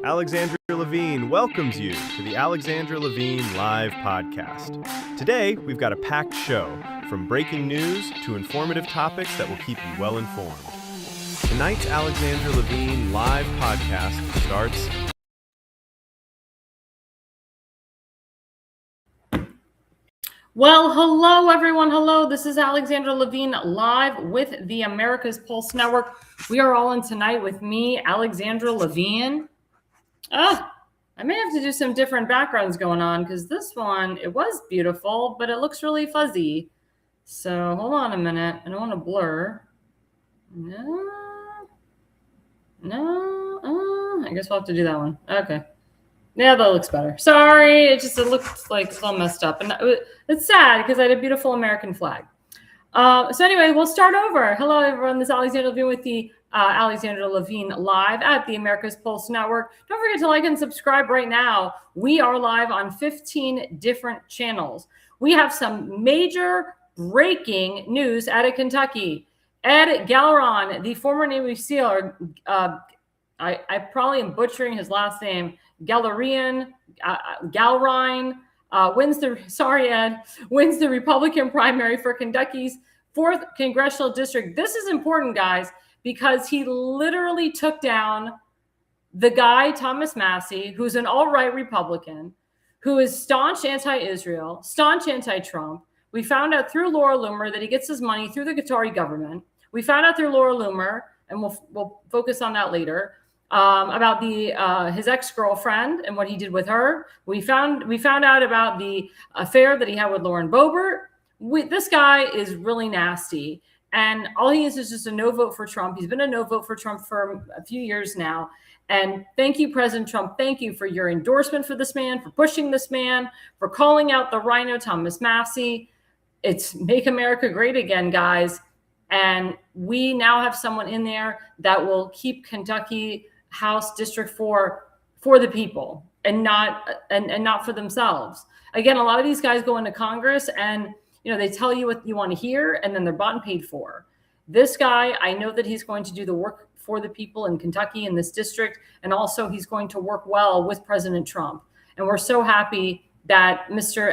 Alexandra Levine welcomes you to the Alexandra Levine Live Podcast. Today, we've got a packed show, from breaking news to informative topics that will keep you well informed. Tonight's Alexandra Levine Live Podcast starts. Well, hello, everyone. Hello. This is Alexandra Levine live with the America's Pulse Network. We are all in tonight with me, Alexandra Levine. I may have to do some different backgrounds going on because this one, it was beautiful, but it looks really fuzzy. So hold on a minute. I don't want to blur. No. I guess we'll have to do that one. Okay. Yeah, that looks better. Sorry, it looked like it's all messed up. And it's sad because I had a beautiful American flag. So anyway, we'll start over. Hello, everyone. This is Alexandra Levine with the Alexandra Levine live at the America's Pulse Network. Don't forget to like and subscribe right now. We are live on 15 different channels. We have some major breaking news out of Kentucky. Ed Galleron, the former Navy SEAL, I probably am butchering his last name, Galrine, wins the Republican primary for Kentucky's 4th congressional district. This is important, guys, because he literally took down the guy, Thomas Massie, who's an alt-right Republican, who is staunch anti-Israel, staunch anti-Trump. We found out through Laura Loomer that he gets his money through the Qatari government. We found out through Laura Loomer, and we'll focus on that later, about his ex-girlfriend and what he did with her. We found out about the affair that he had with Lauren Boebert. This guy is really nasty, and all he is just a no vote for Trump. He's been a no vote for Trump for a few years now. And thank you, President Trump. Thank you for your endorsement for this man, for pushing this man, for calling out the rhino, Thomas Massie. It's Make America Great Again, guys. And we now have someone in there that will keep Kentucky House District 4 for the people and not for themselves. Again, a lot of these guys go into Congress and they tell you what you want to hear, and then they're bought and paid for. This guy, I know that he's going to do the work for the people in Kentucky in this district, and also he's going to work well with President Trump. And we're so happy that Mr.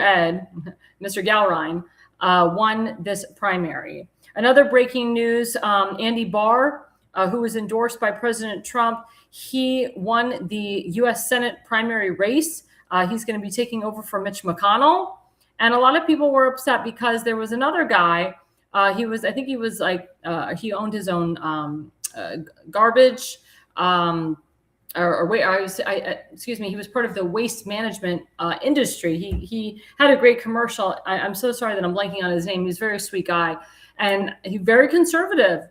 Galrine, won this primary. Another breaking news, Andy Barr, who was endorsed by President Trump, he won the U.S. Senate primary race. He's going to be taking over for Mitch McConnell. And a lot of people were upset because there was another guy. He owned his own garbage, he was part of the waste management industry. He had a great commercial. I'm so sorry that I'm blanking on his name. He's a very sweet guy. And he's very conservative.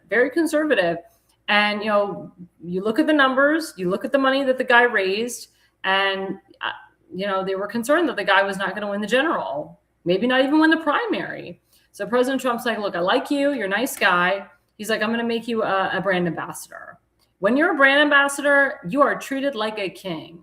And, you look at the numbers, you look at the money that the guy raised, and, they were concerned that the guy was not going to win the general, maybe not even win the primary. So President Trump's like, look, I like you. You're a nice guy. He's like, I'm going to make you a brand ambassador. When you're a brand ambassador, you are treated like a king.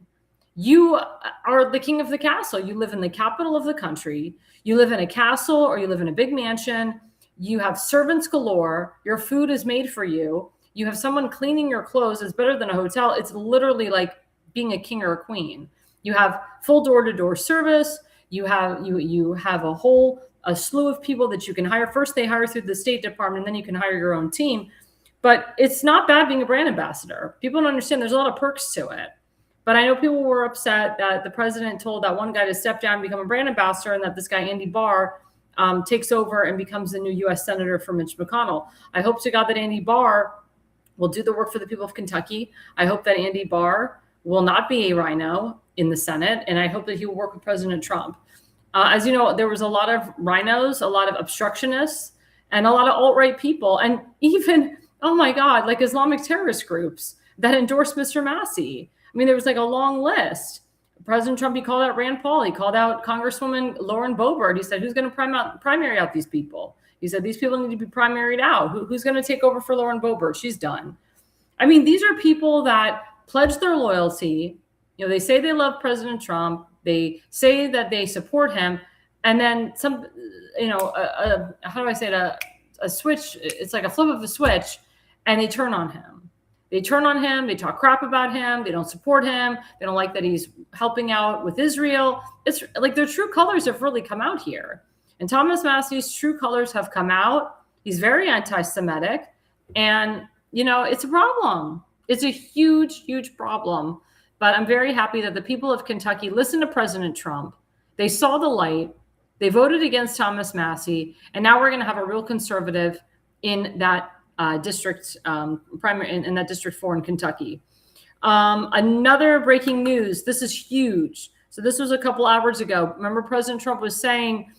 You are the king of the castle. You live in the capital of the country. You live in a castle or you live in a big mansion. You have servants galore. Your food is made for you. You have someone cleaning your clothes. It's better than a hotel. It's literally like being a king or a queen. You have full door-to-door service. You have a slew of people that you can hire. First, they hire through the State Department, and then you can hire your own team. But it's not bad being a brand ambassador. People don't understand there's a lot of perks to it. But I know people were upset that the president told that one guy to step down and become a brand ambassador, and that this guy, Andy Barr, takes over and becomes the new U.S. Senator for Mitch McConnell. I hope to God that Andy Barr will do the work for the people of Kentucky. I hope that Andy Barr will not be a rhino in the Senate, and I hope that he will work with President Trump. As you know, there was a lot of rhinos, a lot of obstructionists, and a lot of alt-right people, and even, oh my God, like Islamic terrorist groups that endorsed Mr. Massie. I mean, there was like a long list. President Trump, he called out Rand Paul. He called out Congresswoman Lauren Boebert. He said, who's going to primary out these people? He said, these people need to be primaried out. Who's going to take over for Lauren Boebert? She's done. I mean, these are people that pledge their loyalty. They say they love President Trump. They say that they support him. And then some, how do I say it? A switch. It's like a flip of a switch, and they turn on him. They turn on him. They talk crap about him. They don't support him. They don't like that he's helping out with Israel. It's like their true colors have really come out here. And Thomas Massey's true colors have come out. He's very anti-Semitic. And, it's a problem. It's a huge, huge problem. But I'm very happy that the people of Kentucky listened to President Trump. They saw the light. They voted against Thomas Massey. And now we're going to have a real conservative in that district, primary in that District 4 in Kentucky. Another breaking news. This is huge. So this was a couple hours ago. Remember, President Trump was saying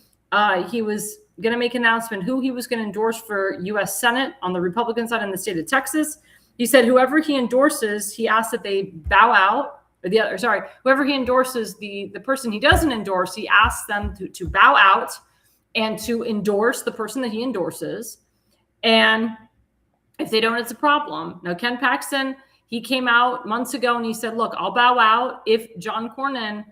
he was going to make an announcement who he was going to endorse for U.S. Senate on the Republican side in the state of Texas. He said whoever he endorses, he asked that they bow out. Whoever he endorses, the person he doesn't endorse, he asks them to bow out and to endorse the person that he endorses. And if they don't, it's a problem. Now, Ken Paxton, he came out months ago and he said, look, I'll bow out if John Cornyn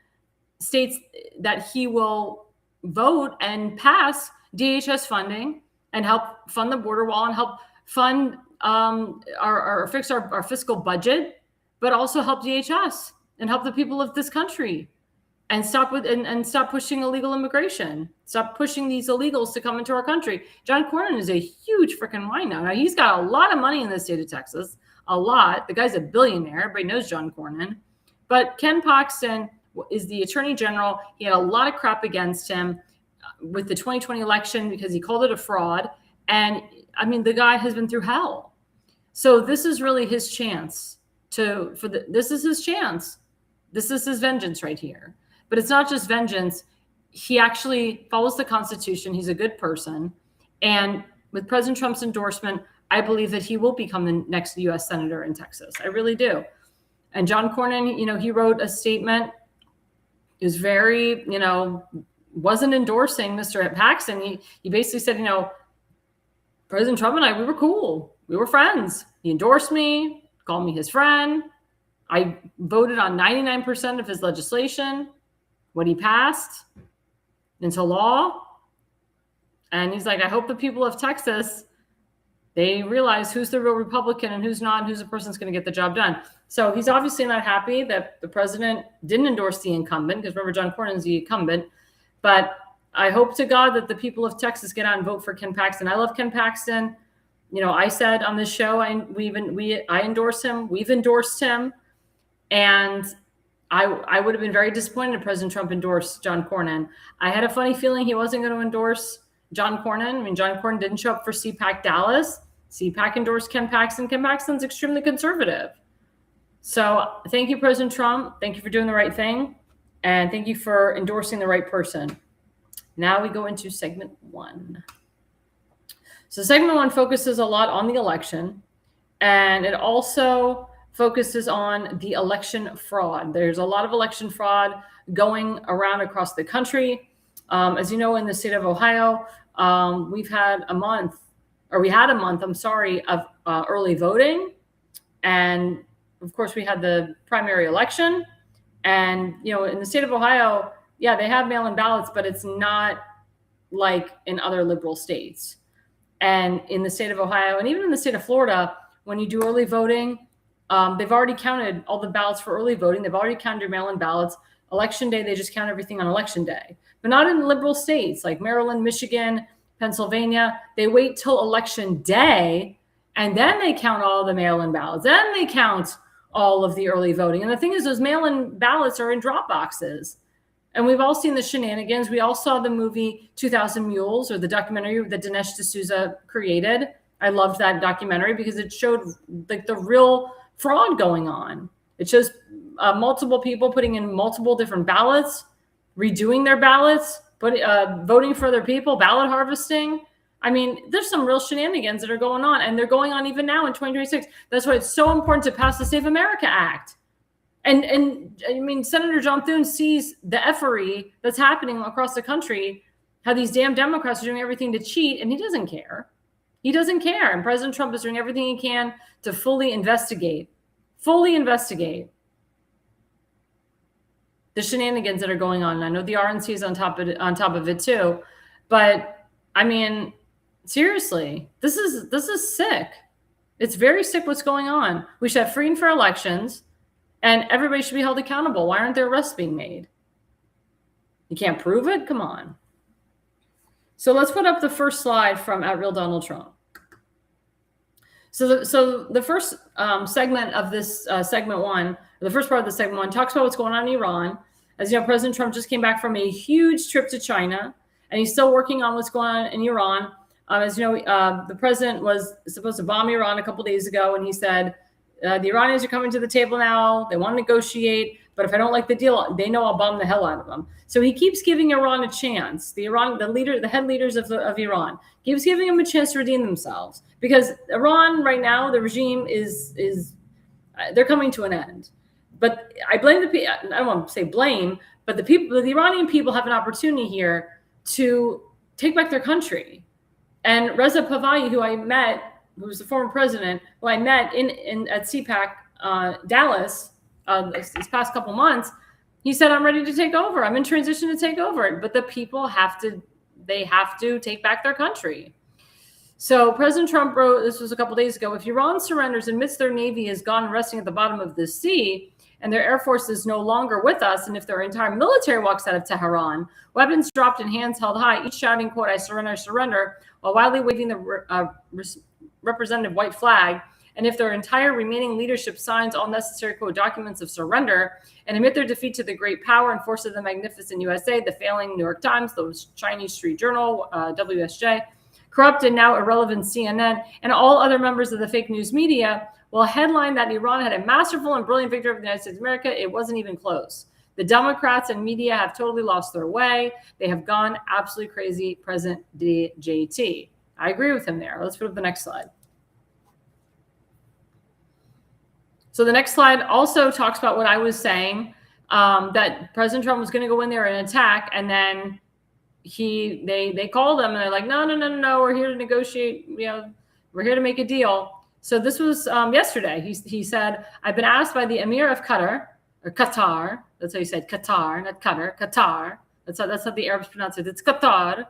states that he will vote and pass DHS funding and help fund the border wall and help fund fix our fiscal budget, but also help DHS and help the people of this country and stop pushing illegal immigration. Stop pushing these illegals to come into our country. John Cornyn is a huge freaking wino. Now, he's got a lot of money in the state of Texas, a lot. The guy's a billionaire. Everybody knows John Cornyn. But Ken Paxton is the attorney general. He had a lot of crap against him with the 2020 election because he called it a fraud. And the guy has been through hell. So this is really his chance this is his chance. This is his vengeance right here. But it's not just vengeance. He actually follows the Constitution. He's a good person. And with President Trump's endorsement, I believe that he will become the next U.S. Senator in Texas. I really do. And John Cornyn, he wrote a statement. He was very, wasn't endorsing Mr. Paxton. He basically said, President Trump and I, we were cool. We were friends. He endorsed me, called me his friend. I voted on 99% of his legislation, what he passed into law. And he's like, I hope the people of Texas, they realize who's the real Republican and who's not, and who's the person that's going to get the job done. So he's obviously not happy that the president didn't endorse the incumbent, because remember, John Cornyn is the incumbent. But I hope to God that the people of Texas get out and vote for Ken Paxton. I love Ken Paxton. I said on this show, I endorse him. We've endorsed him. And I would have been very disappointed if President Trump endorsed John Cornyn. I had a funny feeling he wasn't going to endorse John Cornyn. John Cornyn didn't show up for CPAC Dallas. CPAC endorsed Ken Paxton. Ken Paxton's extremely conservative. So thank you, President Trump. Thank you for doing the right thing. And thank you for endorsing the right person. Now we go into segment 1. So segment 1 focuses a lot on the election. And it also focuses on the election fraud. There's a lot of election fraud going around across the country. As you know, in the state of Ohio, we had a month of early voting. And of course, we had the primary election. And, in the state of Ohio, yeah, they have mail-in ballots, but it's not like in other liberal states. And in the state of Ohio, and even in the state of Florida, when you do early voting, they've already counted all the ballots for early voting. They've already counted your mail-in ballots. Election day, they just count everything on election day. But not in liberal states like Maryland, Michigan, Pennsylvania. They wait till election day, and then they count all the mail-in ballots. Then they count all of the early voting. And the thing is, those mail-in ballots are in drop boxes. And we've all seen the shenanigans. We all saw the movie 2000 Mules, or the documentary that Dinesh D'Souza created. I loved that documentary because it showed like the real fraud going on. It shows multiple people putting in multiple different ballots, redoing their ballots, voting for other people, ballot harvesting. There's some real shenanigans that are going on, and they're going on even now in 2026. That's why it's so important to pass the Save America Act. And Senator John Thune sees the effery that's happening across the country, how these damn Democrats are doing everything to cheat, and he doesn't care. He doesn't care. And President Trump is doing everything he can to fully investigate the shenanigans that are going on. And I know the RNC is on top of it too. But seriously, this is sick. It's very sick what's going on. We should have free and fair elections, and everybody should be held accountable. Why aren't there arrests being made? You can't prove it? Come on. So let's put up the first slide from @Real Donald Trump. So the first segment of this segment one, or the first part of the segment one, talks about what's going on in Iran. As you know, President Trump just came back from a huge trip to China, and he's still working on what's going on in Iran. As you know, the president was supposed to bomb Iran a couple days ago, and he said, the Iranians are coming to the table now. They want to negotiate, but if I don't like the deal, they know I'll bomb the hell out of them. So he keeps giving Iran a chance. The head leaders of Iran, keeps giving them a chance to redeem themselves, because Iran right now, the regime is they're coming to an end. But I blame I don't want to say blame, but the Iranian people have an opportunity here to take back their country. And Reza Pahlavi, who I met, who was the former president, who I met at CPAC Dallas this past couple months, he said, I'm ready to take over. I'm in transition to take over. But the people have to take back their country. So President Trump wrote, this was a couple days ago, if Iran surrenders and admits their navy is gone and resting at the bottom of the sea, and their air force is no longer with us, and if their entire military walks out of Tehran, weapons dropped and hands held high, each shouting, quote, I surrender, while wildly waving the representative white flag, and if their entire remaining leadership signs all necessary, quote, documents of surrender and admit their defeat to the great power and force of the magnificent USA, the failing New York Times, the Chinese Street Journal, WSJ, corrupt and now irrelevant CNN, and all other members of the fake news media will headline that Iran had a masterful and brilliant victory over the United States of America. It wasn't even close. The Democrats and media have totally lost their way. They have gone absolutely crazy, President JT. I agree with him there. Let's put up the next slide. So the next slide also talks about what I was saying, that President Trump was going to go in there and attack, and then they called him and they're like, no, we're here to negotiate. We're here to make a deal. So this was yesterday. He said, I've been asked by the Emir of Qatar, or Qatar. That's how you said Qatar, not Qatar. Qatar. That's how the Arabs pronounce it. It's Qatar.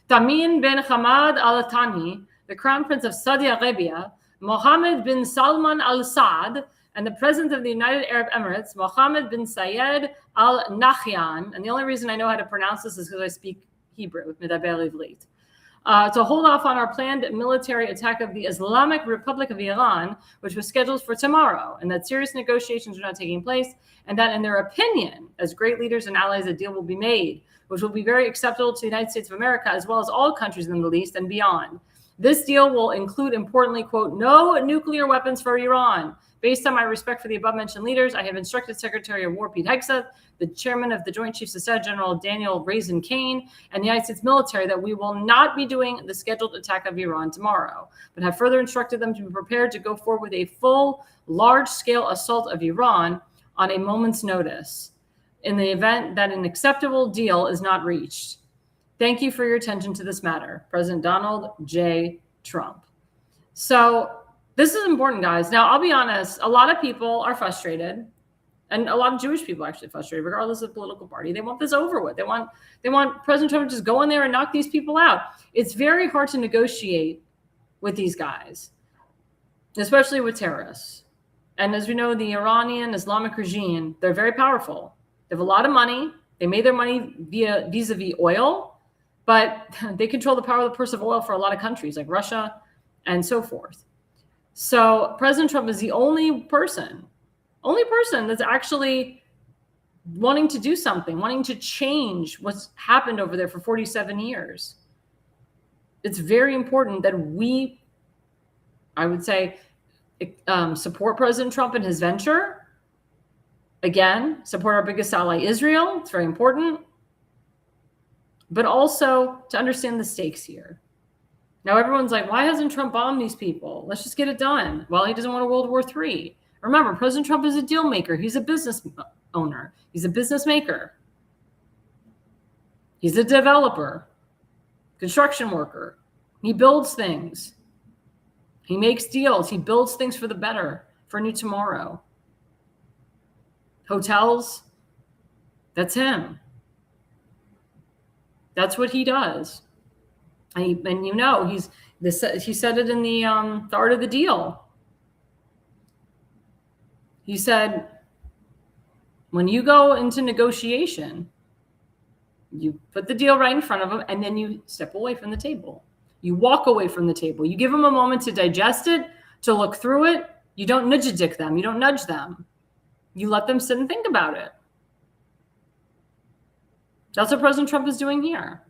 Tamim bin Hamad Al Thani, the Crown Prince of Saudi Arabia, Mohammed bin Salman Al Saad, and the President of the United Arab Emirates, Mohammed bin Zayed Al Nahyan. And the only reason I know how to pronounce this is because I speak Hebrew, Medaber Ivrit. To hold off on our planned military attack of the Islamic Republic of Iran, which was scheduled for tomorrow, and that serious negotiations are not taking place, and that in their opinion, as great leaders and allies, a deal will be made, which will be very acceptable to the United States of America, as well as all countries in the Middle East and beyond. This deal will include, importantly, quote, no nuclear weapons for Iran. Based on my respect for the above-mentioned leaders, I have instructed Secretary of War Pete Hegseth, the chairman of the Joint Chiefs of Staff, General Daniel Raisin Kane, and the United States military that we will not be doing the scheduled attack of Iran tomorrow, but have further instructed them to be prepared to go forward with a full, large-scale assault of Iran on a moment's notice in the event that an acceptable deal is not reached. Thank you for your attention to this matter. President Donald J. Trump. So this is important, guys. Now, I'll be honest, a lot of people are frustrated, and a lot of Jewish people are actually frustrated, regardless of political party. They want this over with. They want President Trump to just go in there and knock these people out. It's very hard to negotiate with these guys, especially with terrorists. And as we know, the Iranian Islamic regime, they're very powerful. They have a lot of money. They made their money vis-a-vis oil, but they control the power of the purse of oil for a lot of countries like Russia and so forth. So President Trump is the only person that's actually wanting to do something, wanting to change what's happened over there for 47 years. It's very important that we, I would say, support President Trump in his venture. Again, support our biggest ally, Israel. It's very important. But also to understand the stakes here. Now, everyone's like, why hasn't Trump bombed these people? Let's just get it done. Well, he doesn't want a World War III. Remember, President Trump is a deal maker. He's a business owner. He's a business maker. He's a developer, construction worker. He builds things. He makes deals. He builds things for the better, for a new tomorrow. Hotels, that's him. That's what he does. And you know, he said it in the Art of the Deal. He said, when you go into negotiation, you put the deal right in front of them, and then you step away from the table. You walk away from the table. You give them a moment to digest it, to look through it. You don't nudge-a-dick them. You don't nudge them. You let them sit and think about it. That's what President Trump is doing here.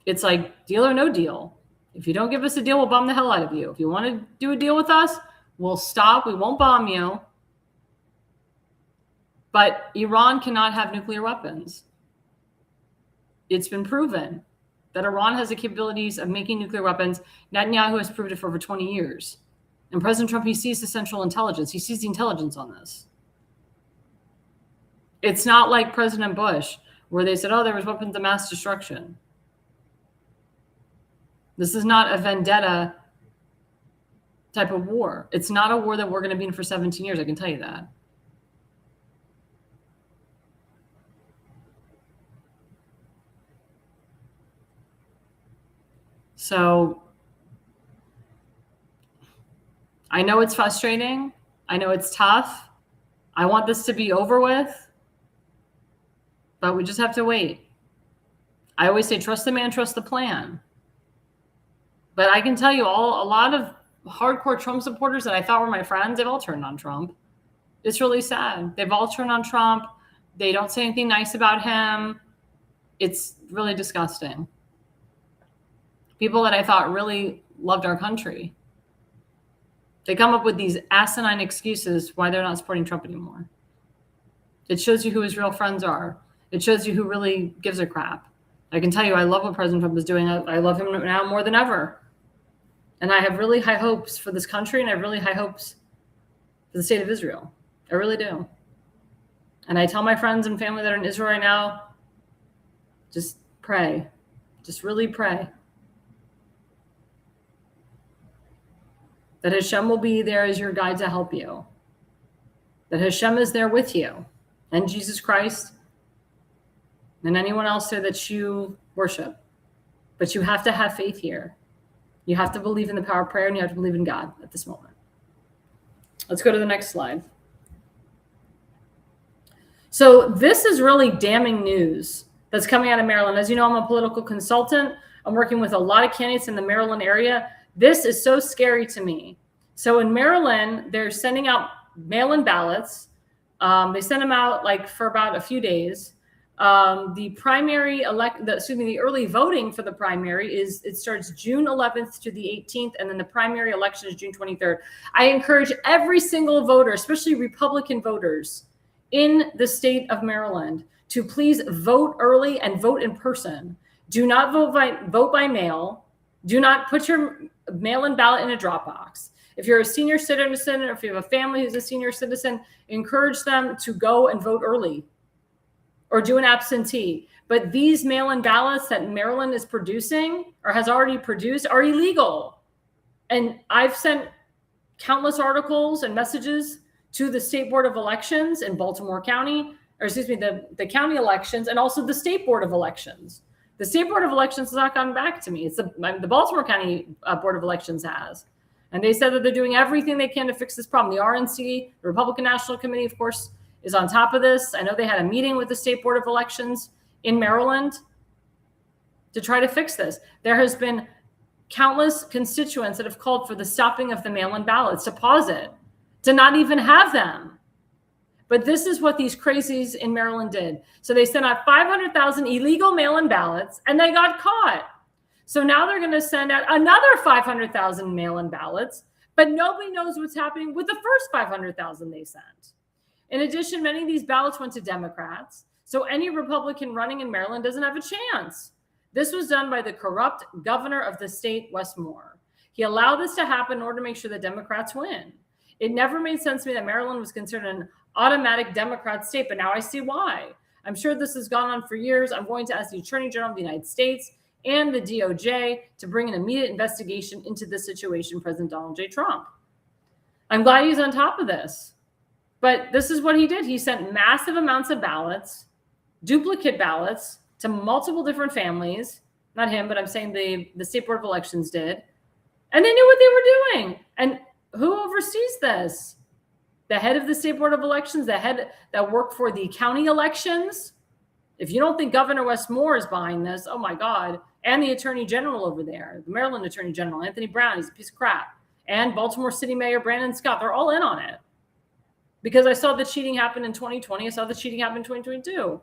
It's like deal or no deal. If you don't give us a deal, we'll bomb the hell out of you. If you want to do a deal with us, we'll stop. We won't bomb you. But Iran cannot have nuclear weapons. It's been proven that Iran has the capabilities of making nuclear weapons. Netanyahu has proved it for over 20 years. And President Trump, he sees the Central Intelligence. He sees the intelligence on this. It's not like President Bush, where they said, oh, there was weapons of mass destruction. This is not a vendetta type of war. It's not a war that we're going to be in for 17 years. I can tell you that. So I know it's frustrating. I know it's tough. I want this to be over with, but we just have to wait. I always say, trust the man, trust the plan. But I can tell you a lot of hardcore Trump supporters that I thought were my friends, they've all turned on Trump. It's really sad. They've all turned on Trump. They don't say anything nice about him. It's really disgusting. People that I thought really loved our country. They come up with these asinine excuses why they're not supporting Trump anymore. It shows you who his real friends are. It shows you who really gives a crap. I can tell you, I love what President Trump is doing. I love him now more than ever. And I have really high hopes for this country, and I have really high hopes for the state of Israel. I really do. And I tell my friends and family that are in Israel right now, just pray. Just really pray. That Hashem will be there as your guide to help you. That Hashem is there with you, and Jesus Christ, and anyone else there that you worship. But you have to have faith here. You have to believe in the power of prayer, and you have to believe in God at this moment. Let's go to the next slide. So this is really damning news that's coming out of Maryland. As you know, I'm a political consultant. I'm working with a lot of candidates in the Maryland area. This is so scary to me. So in Maryland, they're sending out mail-in ballots. They send them out for about a few days. The early voting for the primary it starts June 11th to the 18th, and then the primary election is June 23rd. I encourage every single voter, especially Republican voters in the state of Maryland, to please vote early and vote in person. Do not vote by mail. Do not put your mail-in ballot in a drop box. If you're a senior citizen, or if you have a family who's a senior citizen, encourage them to go and vote early or do an absentee. But these mail-in ballots that Maryland is producing or has already produced are illegal. And I've sent countless articles and messages to the State Board of Elections in Baltimore County, the county elections, and also the State Board of Elections. The State Board of Elections has not gotten back to me. It's the Baltimore County Board of Elections has. And they said that they're doing everything they can to fix this problem. The RNC, the Republican National Committee, of course, is on top of this. I know they had a meeting with the State Board of Elections in Maryland to try to fix this. There has been countless constituents that have called for the stopping of the mail-in ballots, to pause it, to not even have them. But this is what these crazies in Maryland did. So they sent out 500,000 illegal mail-in ballots, and they got caught. So now they're going to send out another 500,000 mail-in ballots, but nobody knows what's happening with the first 500,000 they sent. In addition, many of these ballots went to Democrats. So any Republican running in Maryland doesn't have a chance. This was done by the corrupt governor of the state, Wes Moore. He allowed this to happen in order to make sure that Democrats win. It never made sense to me that Maryland was considered an automatic Democrat state, but now I see why. I'm sure this has gone on for years. I'm going to ask the Attorney General of the United States and the DOJ to bring an immediate investigation into this situation, President Donald J. Trump. I'm glad he's on top of this. But this is what he did. He sent massive amounts of ballots, duplicate ballots, to multiple different families. Not him, but I'm saying the State Board of Elections did. And they knew what they were doing. And who oversees this? the head of the state board of elections, the head that worked for the county elections. If you don't think Governor Wes Moore is behind this, oh my God, and the attorney general over there, the Maryland attorney general, Anthony Brown, he's a piece of crap. And Baltimore City Mayor Brandon Scott, they're all in on it. Because I saw the cheating happen in 2020. I saw the cheating happen in 2022.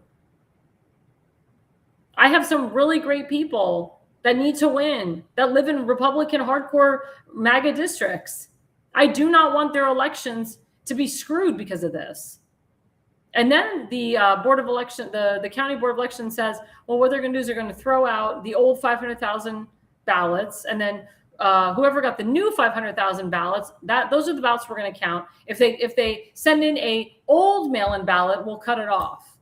I have some really great people that need to win, that live in Republican hardcore MAGA districts. I do not want their elections to be screwed because of this. And then the board of election, the county board of elections says, well, what they're going to do is they're going to throw out the old 500,000 ballots, and then whoever got the new 500,000 ballots, those are the ballots we're going to count. If they send in a old mail-in ballot, we'll cut it off.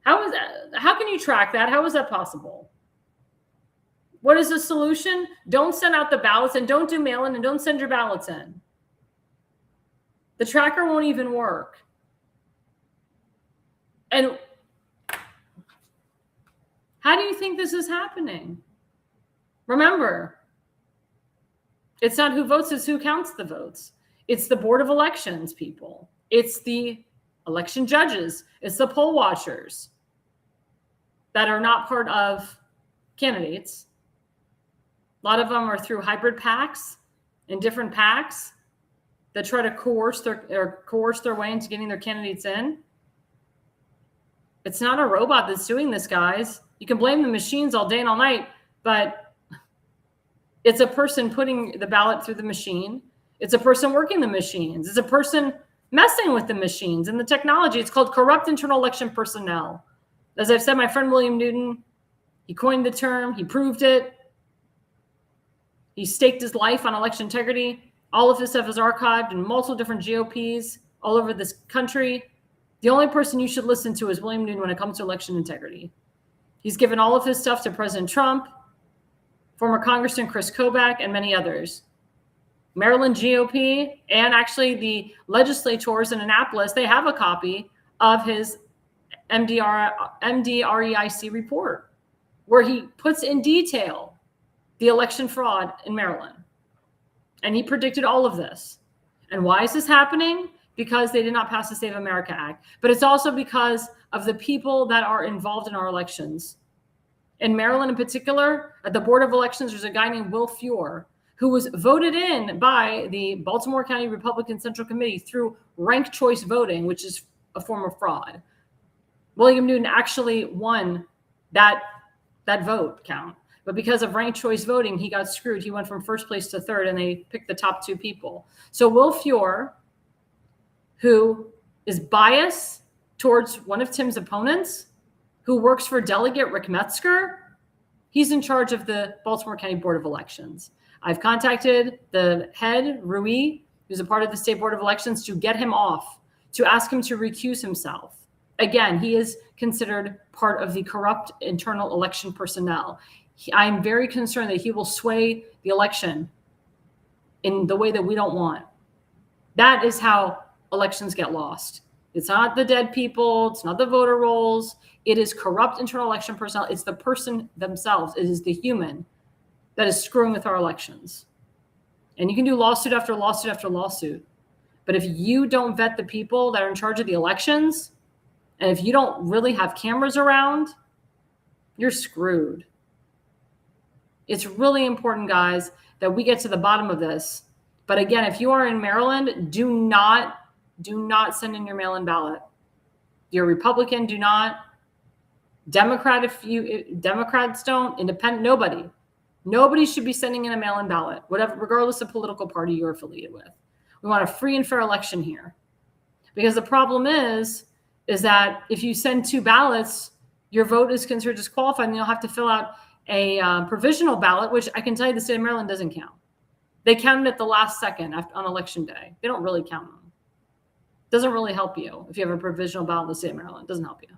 How can you track that? How is that possible? What is the solution? Don't send out the ballots, and don't do mail-in, and don't send your ballots in. The tracker won't even work. And how do you think this is happening? Remember, it's not who votes, it's who counts the votes. It's the Board of Elections people. It's the election judges. It's the poll watchers that are not part of candidates. A lot of them are through hybrid PACs and different PACs that try to coerce their way into getting their candidates in. It's not a robot that's doing this, guys. You can blame the machines all day and all night, but it's a person putting the ballot through the machine. It's a person working the machines. It's a person messing with the machines and the technology. It's called corrupt internal election personnel. As I've said, my friend William Newton, he coined the term. He proved it. He staked his life on election integrity. All of his stuff is archived in multiple different GOPs all over this country. The only person you should listen to is William Newton when it comes to election integrity. He's given all of his stuff to President Trump, former Congressman Chris Kobach, and many others. Maryland GOP and actually the legislators in Annapolis, they have a copy of his MDREIC report where he puts in detail the election fraud in Maryland. And he predicted all of this. And why is this happening? Because they did not pass the Save America Act. But it's also because of the people that are involved in our elections. In Maryland in particular, at the Board of Elections, there's a guy named Will Fuhr who was voted in by the Baltimore County Republican Central Committee through ranked choice voting, which is a form of fraud. William Newton actually won that vote count. But because of ranked choice voting, he got screwed. He went from first place to third, and they picked the top two people. So Will Fuhr, who is biased towards one of Tim's opponents, who works for Delegate Rick Metzger, he's in charge of the Baltimore County Board of Elections. I've contacted the head, Rui, who's a part of the State Board of Elections, to get him off, to ask him to recuse himself. Again, he is considered part of the corrupt internal election personnel. I'm very concerned that he will sway the election in the way that we don't want. That is how elections get lost. It's not the dead people. It's not the voter rolls. It is corrupt internal election personnel. It's the person themselves. It is the human that is screwing with our elections. And you can do lawsuit after lawsuit after lawsuit. But if you don't vet the people that are in charge of the elections, and if you don't really have cameras around, you're screwed. It's really important, guys, that we get to the bottom of this. But again, if you are in Maryland, do not send in your mail-in ballot. You're a Republican, do not. Democrats don't. Independent, nobody should be sending in a mail-in ballot, whatever, regardless of political party you're affiliated with. We want a free and fair election here, because the problem is that if you send two ballots, your vote is considered disqualified, and you'll have to fill out a provisional ballot, which I can tell you the state of Maryland doesn't count. They count it at the last second on election day. They don't really count them. Doesn't really help you if you have a provisional ballot in the state of Maryland. Doesn't help you.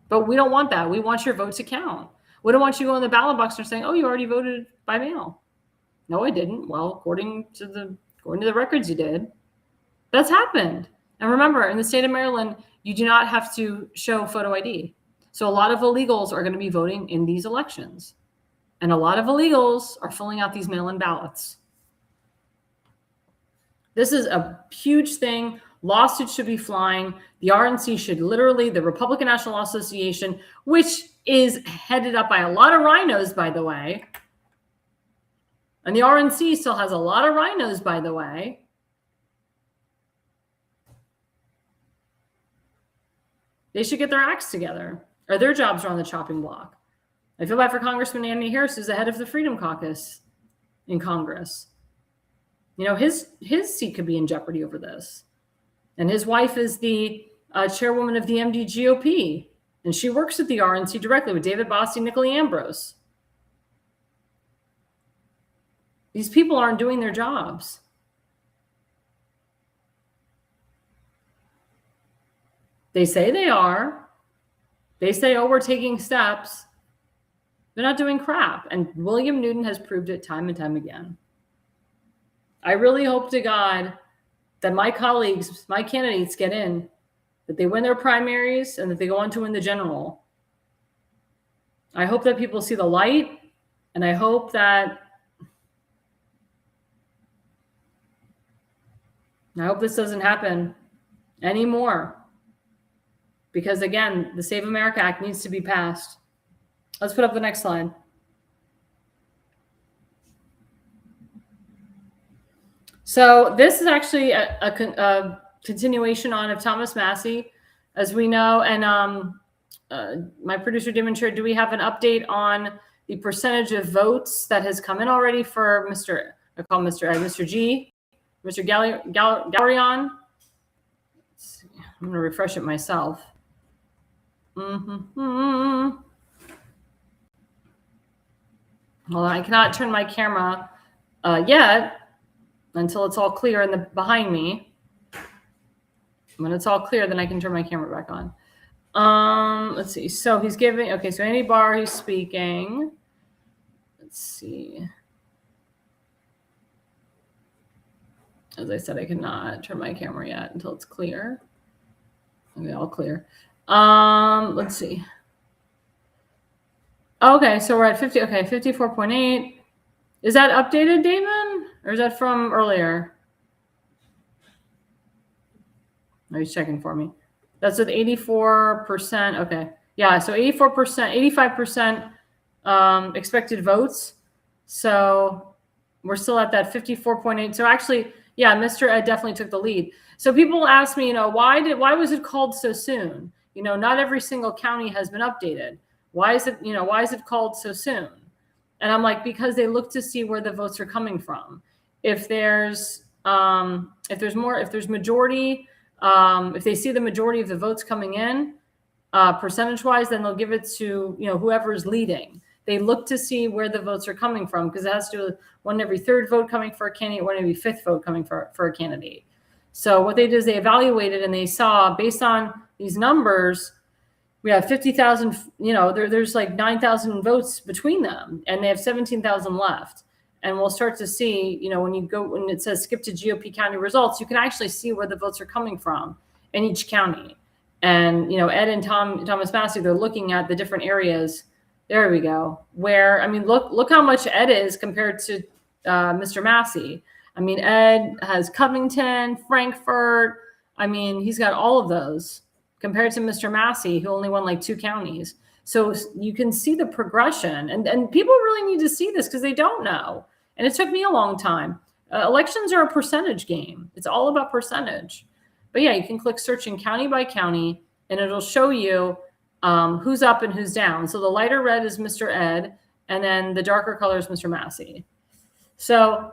But we don't want that. We want your vote to count. We don't want you going in the ballot box and saying, "Oh, you already voted by mail." No, I didn't. Well, according to the records, you did. That's happened. And remember, in the state of Maryland, you do not have to show photo ID. So a lot of illegals are going to be voting in these elections. And a lot of illegals are filling out these mail-in ballots. This is a huge thing. Lawsuits should be flying. The RNC should literally, the Republican National Law Association, which is headed up by a lot of rhinos, by the way. And the RNC still has a lot of rhinos, by the way. They should get their acts together, or their jobs are on the chopping block. I feel bad for Congressman Andy Harris, who's the head of the Freedom Caucus in Congress. You know, his seat could be in jeopardy over this. And his wife is the chairwoman of the MD-GOP, and she works at the RNC directly with David Bossie, Nicolay Ambrose. These people aren't doing their jobs. They say they are. They say, oh, we're taking steps. They're not doing crap. And William Newton has proved it time and time again. I really hope to God that my colleagues, my candidates get in, that they win their primaries and that they go on to win the general. I hope that people see the light, and I hope this doesn't happen anymore. Because again, the Save America Act needs to be passed. Let's put up the next slide. So this is actually a continuation on of Thomas Massie, as we know. And my producer, Damon shared, do we have an update on the percentage of votes that has come in already for Mr. G, Mr. Galerion? I'm going to refresh it myself. Well, I cannot turn my camera yet until it's all clear and behind me. When it's all clear, then I can turn my camera back on. Let's see. So he's giving, okay, so Andy Barr, he's speaking. Let's see. As I said, I cannot turn my camera yet until it's clear. Okay, all clear. Let's see. Okay, so we're at 50. Okay, 54.8. Is that updated, Damon? Or is that from earlier? Oh, he's checking for me. That's with 84%. Okay. Yeah, so 84%, 85% expected votes. So we're still at that 54.8. So actually, yeah, Mr. Ed definitely took the lead. So people ask me, why was it called so soon? Not every single county has been updated. Why is it called so soon? And I'm like, because they look to see where the votes are coming from. If there's majority, if they see the majority of the votes coming in, percentage-wise, then they'll give it to whoever's leading. They look to see where the votes are coming from, because it has to do with one every third vote coming for a candidate, one every fifth vote coming for a candidate. So what they did is they evaluated, and they saw, based on these numbers, we have 50,000, there's like 9,000 votes between them, and they have 17,000 left. And we'll start to see, when it says skip to GOP county results, you can actually see where the votes are coming from in each county. And, Ed and Thomas Massie, they're looking at the different areas. There we go. Where, look how much Ed is compared to Mr. Massie. Ed has Covington, Frankfurt. He's got all of those compared to Mr. Massie, who only won like 2 counties. So you can see the progression. And people really need to see this because they don't know. And it took me a long time. Elections are a percentage game. It's all about percentage. But yeah, you can click searching county by county, and it'll show you who's up and who's down. So the lighter red is Mr. Ed, and then the darker color is Mr. Massie. So,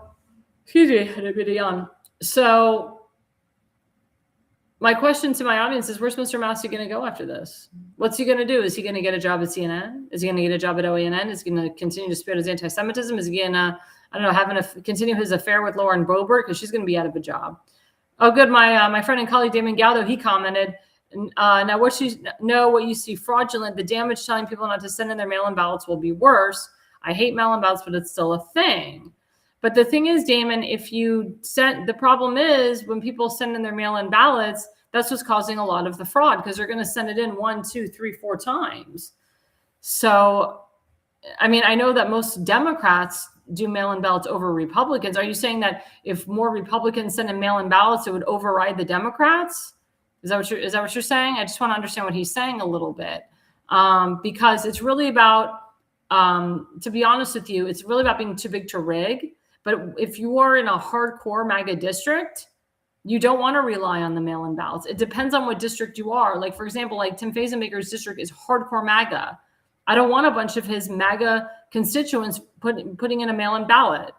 So my question to my audience is, where's Mr. Massie going to go after this? What's he going to do? Is he going to get a job at CNN? Is he going to get a job at OANN? Is he going to continue to spread his anti-Semitism? Is he going to, continue his affair with Lauren Boebert, because she's going to be out of a job? Oh, good. My friend and colleague Damon Galdo, he commented, now what you see fraudulent, the damage telling people not to send in their mail-in ballots will be worse. I hate mail-in ballots, but it's still a thing. But the thing is, Damon, the problem is when people send in their mail-in ballots, that's what's causing a lot of the fraud, because they're going to send it in 1, 2, 3, 4 times. So, I know that most Democrats do mail-in ballots over Republicans. Are you saying that if more Republicans send in mail-in ballots, it would override the Democrats? Is that what you're saying? I just want to understand what he's saying a little bit, because it's really about, to be honest with you, it's really about being too big to rig. But if you are in a hardcore MAGA district, you don't want to rely on the mail-in ballots. It depends on what district you are. Like, for example, like Tim Fazenmaker's district is hardcore MAGA. I don't want a bunch of his MAGA constituents putting in a mail-in ballot.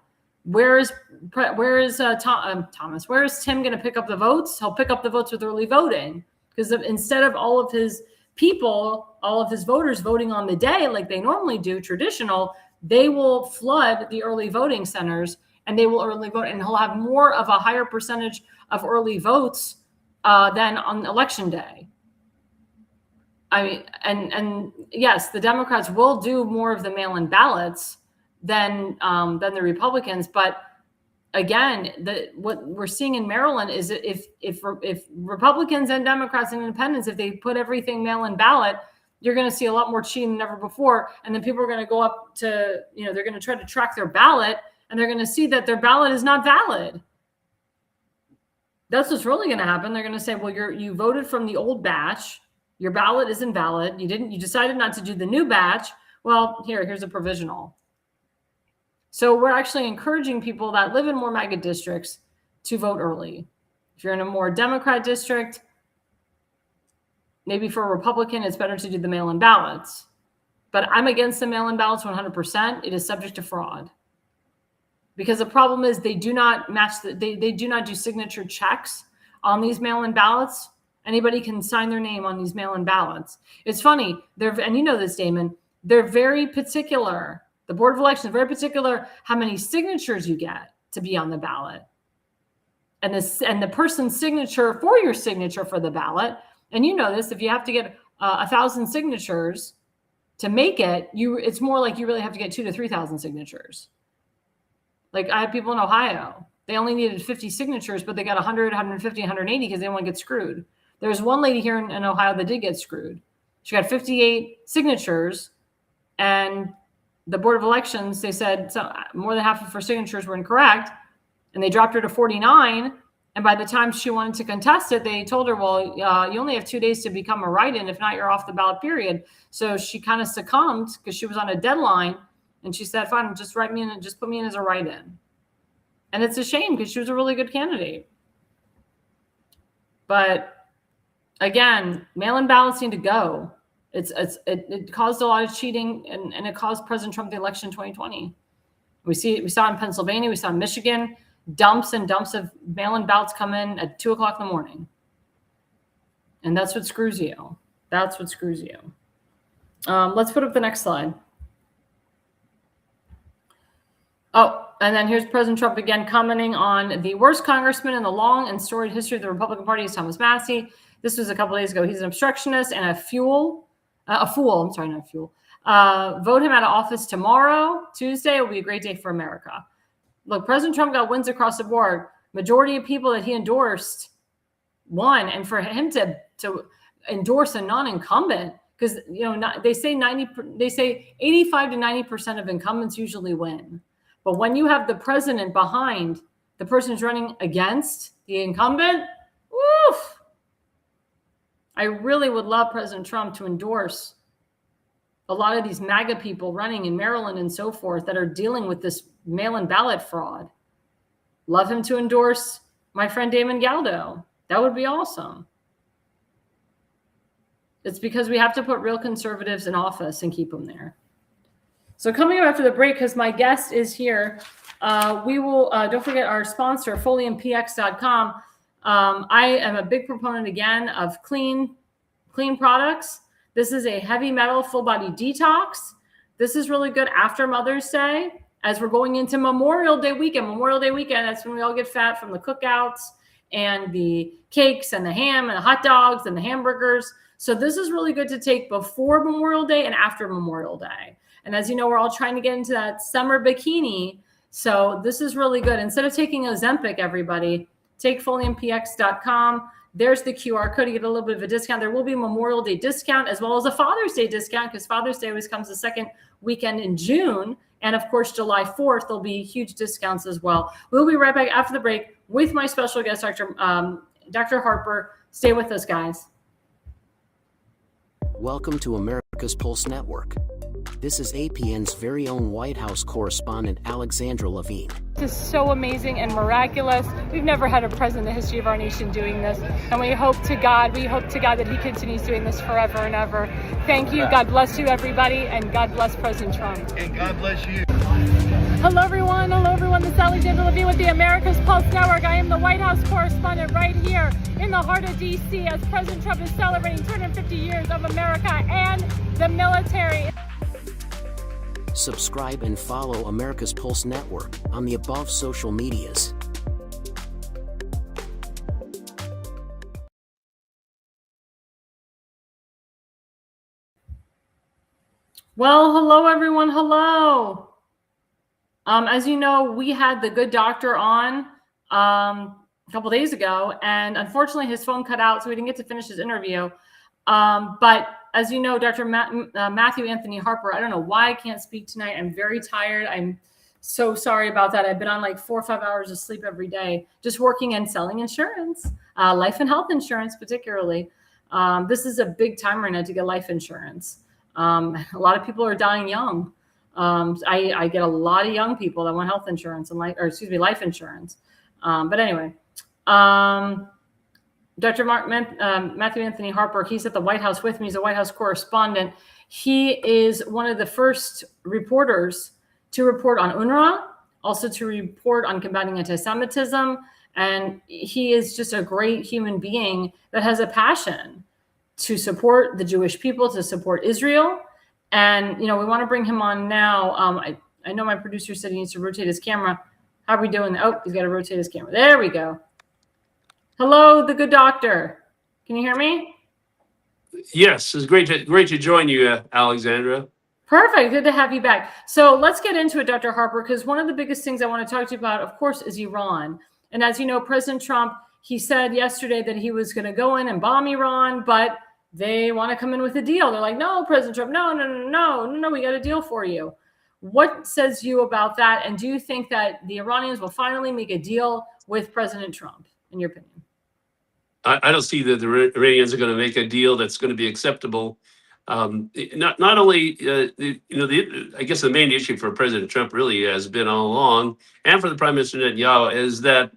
Where is Thomas? Where is Tim going to pick up the votes? He'll pick up the votes with early voting, because instead of all of his people, all of his voters voting on the day like they normally do, traditional, they will flood the early voting centers and they will early vote, and he'll have more of a higher percentage of early votes than on election day. I mean, and yes, the Democrats will do more of the mail-in ballots than the Republicans. But again, what we're seeing in Maryland is that if Republicans and Democrats and independents, if they put everything mail-in ballot, you're going to see a lot more cheating than ever before. And then people are going to go up to, they're going to try to track their ballot, and they're going to see that their ballot is not valid. That's what's really going to happen. They're going to say, well, you voted from the old batch. Your ballot isn't valid. You decided not to do the new batch. Well, here's a provisional. So we're actually encouraging people that live in more MAGA districts to vote early. If you're in a more Democrat district, maybe for a Republican, it's better to do the mail-in ballots. But I'm against the mail-in ballots 100%. It is subject to fraud. Because the problem is they do not match they do not do signature checks on these mail-in ballots. Anybody can sign their name on these mail-in ballots. It's funny, and you know this, Damon, they're very particular. The Board of Elections is very particular how many signatures you get to be on the ballot. And the person's signature for your signature for the ballot. And you know this, if you have to get 1,000 signatures to make it, it's more like you really have to get 2,000 to 3,000 signatures. Like, I have people in Ohio. They only needed 50 signatures, but they got 100, 150, 180 because they didn't want to get screwed. There's one lady here in Ohio that did get screwed. She got 58 signatures, and the Board of Elections, they said more than half of her signatures were incorrect, and they dropped her to 49. And by the time she wanted to contest it, they told her, well, you only have 2 days to become a write-in. If not, you're off the ballot, period. So she kind of succumbed because she was on a deadline. And she said, fine, just write me in and just put me in as a write-in. And it's a shame because she was a really good candidate. But again, mail-in ballots need to go. It caused a lot of cheating, and it caused President Trump the election in 2020. We saw in Pennsylvania, we saw in Michigan, dumps and dumps of mail-in ballots come in at 2:00 in the morning. And that's what screws you. That's what screws you. Let's put up the next slide. Oh, and then here's President Trump again commenting on the worst congressman in the long and storied history of the Republican Party is Thomas Massie. This was a couple days ago. He's an obstructionist and a fool. I'm sorry, not a fool. Vote him out of office tomorrow. Tuesday will be a great day for America. Look, President Trump got wins across the board. Majority of people that he endorsed won. And for him to endorse a non-incumbent, because they say 85 to 90% of incumbents usually win. But when you have the president behind the person who's running against the incumbent, woof! I really would love President Trump to endorse a lot of these MAGA people running in Maryland and so forth that are dealing with this mail-in ballot fraud. Love him to endorse my friend Damon Galdo. That would be awesome. It's because we have to put real conservatives in office and keep them there. So coming up after the break, because my guest is here, we will, don't forget our sponsor, FoliumPX.com. I am a big proponent, again, of clean products. This is a heavy metal full body detox. This is really good after Mother's Day, as we're going into Memorial Day weekend. Memorial Day weekend, that's when we all get fat from the cookouts and the cakes and the ham and the hot dogs and the hamburgers. So this is really good to take before Memorial Day and after Memorial Day. And as you know, we're all trying to get into that summer bikini. So this is really good. Instead of taking Ozempic, everybody, take FoliumPX.com. There's the QR code to get a little bit of a discount. There will be a Memorial Day discount as well as a Father's Day discount, because Father's Day always comes the second weekend in June. And of course, July 4th, there'll be huge discounts as well. We'll be right back after the break with my special guest, Dr. Harper. Stay with us, guys. Welcome to America's Pulse Network. This is APN's very own White House correspondent, Alexandra Levine. This is so amazing and miraculous. We've never had a president in the history of our nation doing this. And we hope to God that he continues doing this forever and ever. Thank you. God bless you, everybody. And God bless President Trump. And God bless you. Hello, everyone. This is Alexandra Levine with the America's Pulse Network. I am the White House correspondent right here in the heart of D.C. as President Trump is celebrating 250 years of America and the military. Subscribe and follow America's Pulse Network on the above social medias. Well, hello, everyone. Hello. As you know, we had the good doctor on a couple days ago, and unfortunately his phone cut out, so we didn't get to finish his interview. But as you know, Dr. Matthew Anthony Harper, I don't know why I can't speak tonight. I'm very tired. I'm so sorry about that. I've been on like 4 or 5 hours of sleep every day, just working and selling insurance, life and health insurance particularly. This is a big time right now to get life insurance. A lot of people are dying young. I get a lot of young people that want health insurance and life insurance. But anyway, Dr. Matthew Anthony Harper, he's at the White House with me. He's a White House correspondent. He is one of the first reporters to report on UNRWA, also to report on combating anti-Semitism. And he is just a great human being that has a passion to support the Jewish people, to support Israel. And, we want to bring him on now. I know my producer said he needs to rotate his camera. How are we doing? Oh, he's got to rotate his camera. There we go. Hello, the good doctor. Can you hear me? Yes, it's great to join you, Alexandra. Perfect. Good to have you back. So let's get into it, Dr. Harper, because one of the biggest things I want to talk to you about, of course, is Iran. And as you know, President Trump, he said yesterday that he was going to go in and bomb Iran, but they want to come in with a deal. They're like, no, President Trump, no, we got a deal for you. What says you about that? And do you think that the Iranians will finally make a deal with President Trump, in your opinion? I don't see that the Iranians are going to make a deal that's going to be acceptable. Not only, I guess the main issue for President Trump really has been all along, and for the Prime Minister Netanyahu, is that,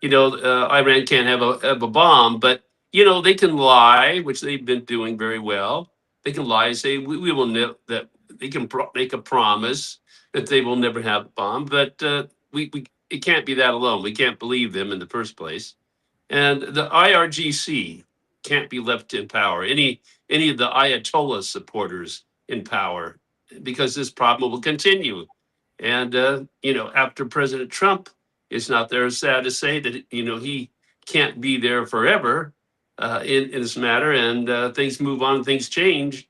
Iran can't have a bomb, but, they can lie, which they've been doing very well. They can lie, say, we will that they can make a promise that they will never have a bomb, but it can't be that alone. We can't believe them in the first place. And the IRGC can't be left in power. Any of the Ayatollah supporters in power, because this problem will continue. And after President Trump is not there, it's sad to say that he can't be there forever in this matter. And things move on, things change.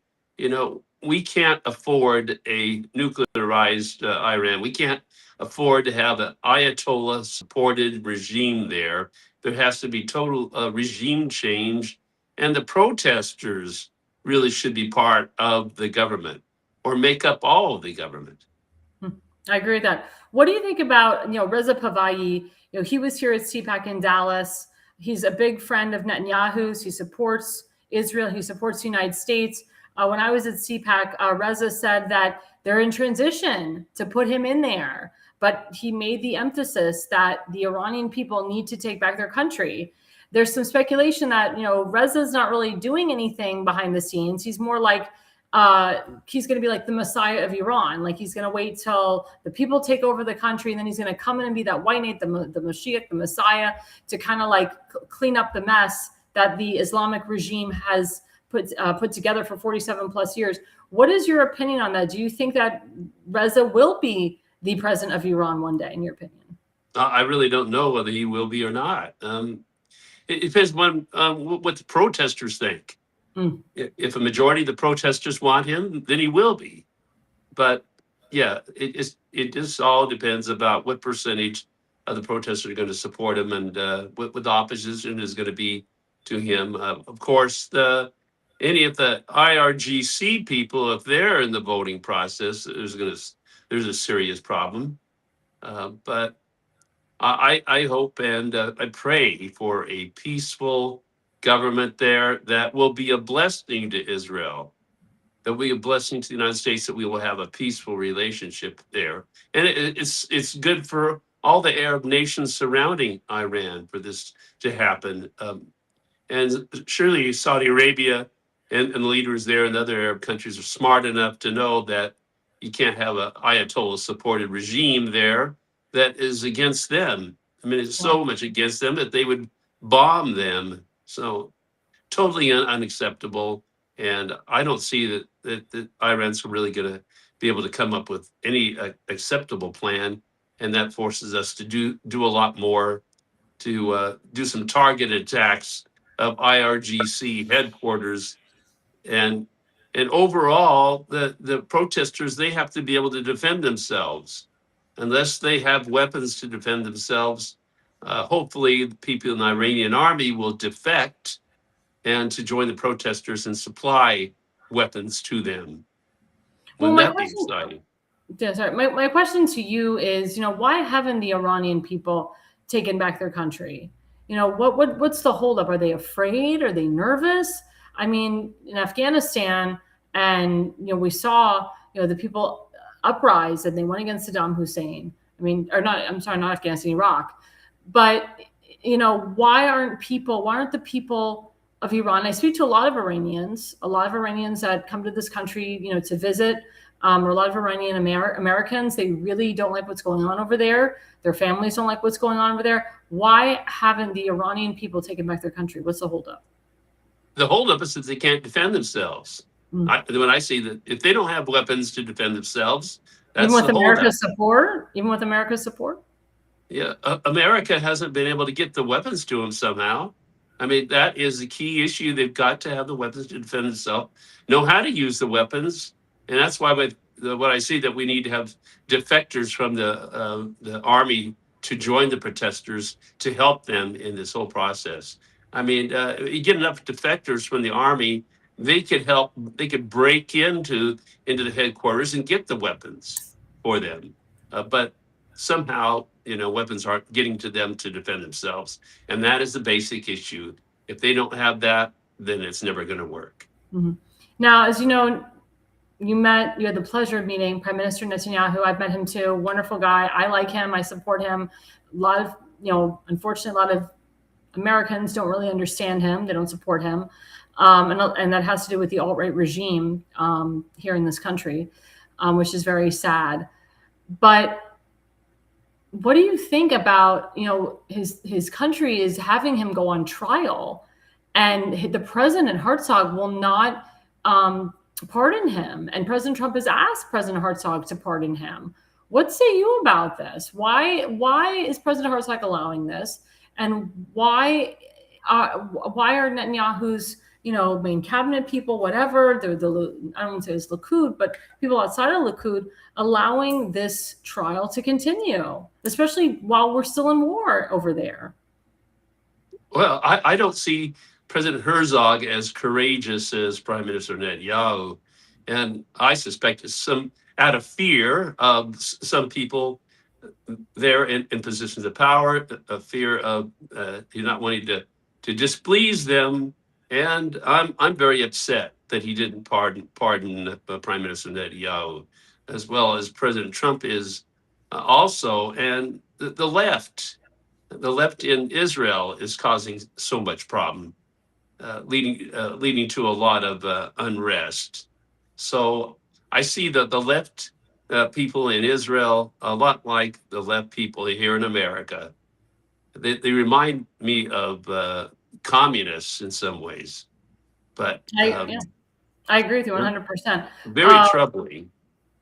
We can't afford a nuclearized Iran. We can't afford to have an Ayatollah-supported regime there. There has to be total regime change, and the protesters really should be part of the government or make up all of the government. I agree with that. What do you think about, Reza Pahlavi? He was here at CPAC in Dallas. He's a big friend of Netanyahu's. He supports Israel. He supports the United States. When I was at CPAC, Reza said that they're in transition to put him in there. But he made the emphasis that the Iranian people need to take back their country. There's some speculation that, Reza's not really doing anything behind the scenes. He's more like, he's going to be like the Messiah of Iran. Like he's going to wait till the people take over the country, and then he's going to come in and be that white knight, the Mashiach, the Messiah, to kind of like clean up the mess that the Islamic regime has put together for 47 plus years. What is your opinion on that? Do you think that Reza will be the president of Iran one day, in your opinion? I really don't know whether he will be or not. It depends on what the protesters think. If a majority of the protesters want him, then he will be. But yeah, it just all depends about what percentage of the protesters are going to support him, and what the opposition is going to be to him. Of course, any of the IRGC people, if they're in the voting process, is going to there's a serious problem. But I hope and I pray for a peaceful government there that will be a blessing to Israel, that will be a blessing to the United States, that we will have a peaceful relationship there. And it's good for all the Arab nations surrounding Iran for this to happen. And surely Saudi Arabia and the leaders there and other Arab countries are smart enough to know that you can't have an Ayatollah-supported regime there that is against them. I mean, it's so much against them that they would bomb them. So totally unacceptable. And I don't see that Iran's really going to be able to come up with any acceptable plan. And that forces us to do a lot more, to do some targeted attacks of IRGC headquarters. And overall, the protesters, they have to be able to defend themselves. Unless they have weapons to defend themselves, hopefully the people in the Iranian army will defect and to join the protesters and supply weapons to them. Well, Wouldn't my that be question, exciting? yeah, sorry. My question to you is, why haven't the Iranian people taken back their country? What's the holdup? Are they afraid? Are they nervous? I mean, in Afghanistan, and we saw the people uprise and they went against Saddam Hussein. I mean, or not? I'm sorry, not Afghanistan, Iraq. But why aren't the people of Iran? I speak to a lot of Iranians that come to this country, to visit. Or a lot of Iranian Americans, they really don't like what's going on over there. Their families don't like what's going on over there. Why haven't the Iranian people taken back their country? What's the holdup? The holdup is that they can't defend themselves. When I say that if they don't have weapons to defend themselves, that's even with the America's holdup. support. Even with America's support. Yeah, America hasn't been able to get the weapons to them somehow. I mean, that is the key issue. They've got to have the weapons to defend themselves, know how to use the weapons. And that's why what I see that we need to have defectors from the army to join the protesters to help them in this whole process. I mean, you get enough defectors from the army, they could help. They could break into the headquarters and get the weapons for them. But somehow, weapons aren't getting to them to defend themselves, and that is the basic issue. If they don't have that, then it's never going to work. Mm-hmm. Now, as you know, you had the pleasure of meeting Prime Minister Netanyahu. I've met him too. Wonderful guy. I like him. I support him. A lot of, unfortunately, a lot of Americans don't really understand him. They don't support him. And that has to do with the alt-right regime here in this country, which is very sad. But what do you think about, his country is having him go on trial, and the President Herzog will not pardon him, and President Trump has asked President Herzog to pardon him. What say you about this? Why is President Herzog allowing this, and why are Netanyahu's main cabinet people, whatever, I don't want to say it's Likud, but people outside of Likud allowing this trial to continue, especially while we're still in war over there? Well, I don't see President Herzog as courageous as Prime Minister Netanyahu. And I suspect it's out of fear of some people there in positions of power, a fear of not wanting to displease them. And I'm very upset that he didn't pardon Prime Minister Netanyahu, as well as President Trump is also. And the left in Israel is causing so much problem, leading to a lot of unrest. So I see the left people in Israel a lot like the left people here in America. They remind me of communists in some ways, but I agree with you 100%. Very troubling.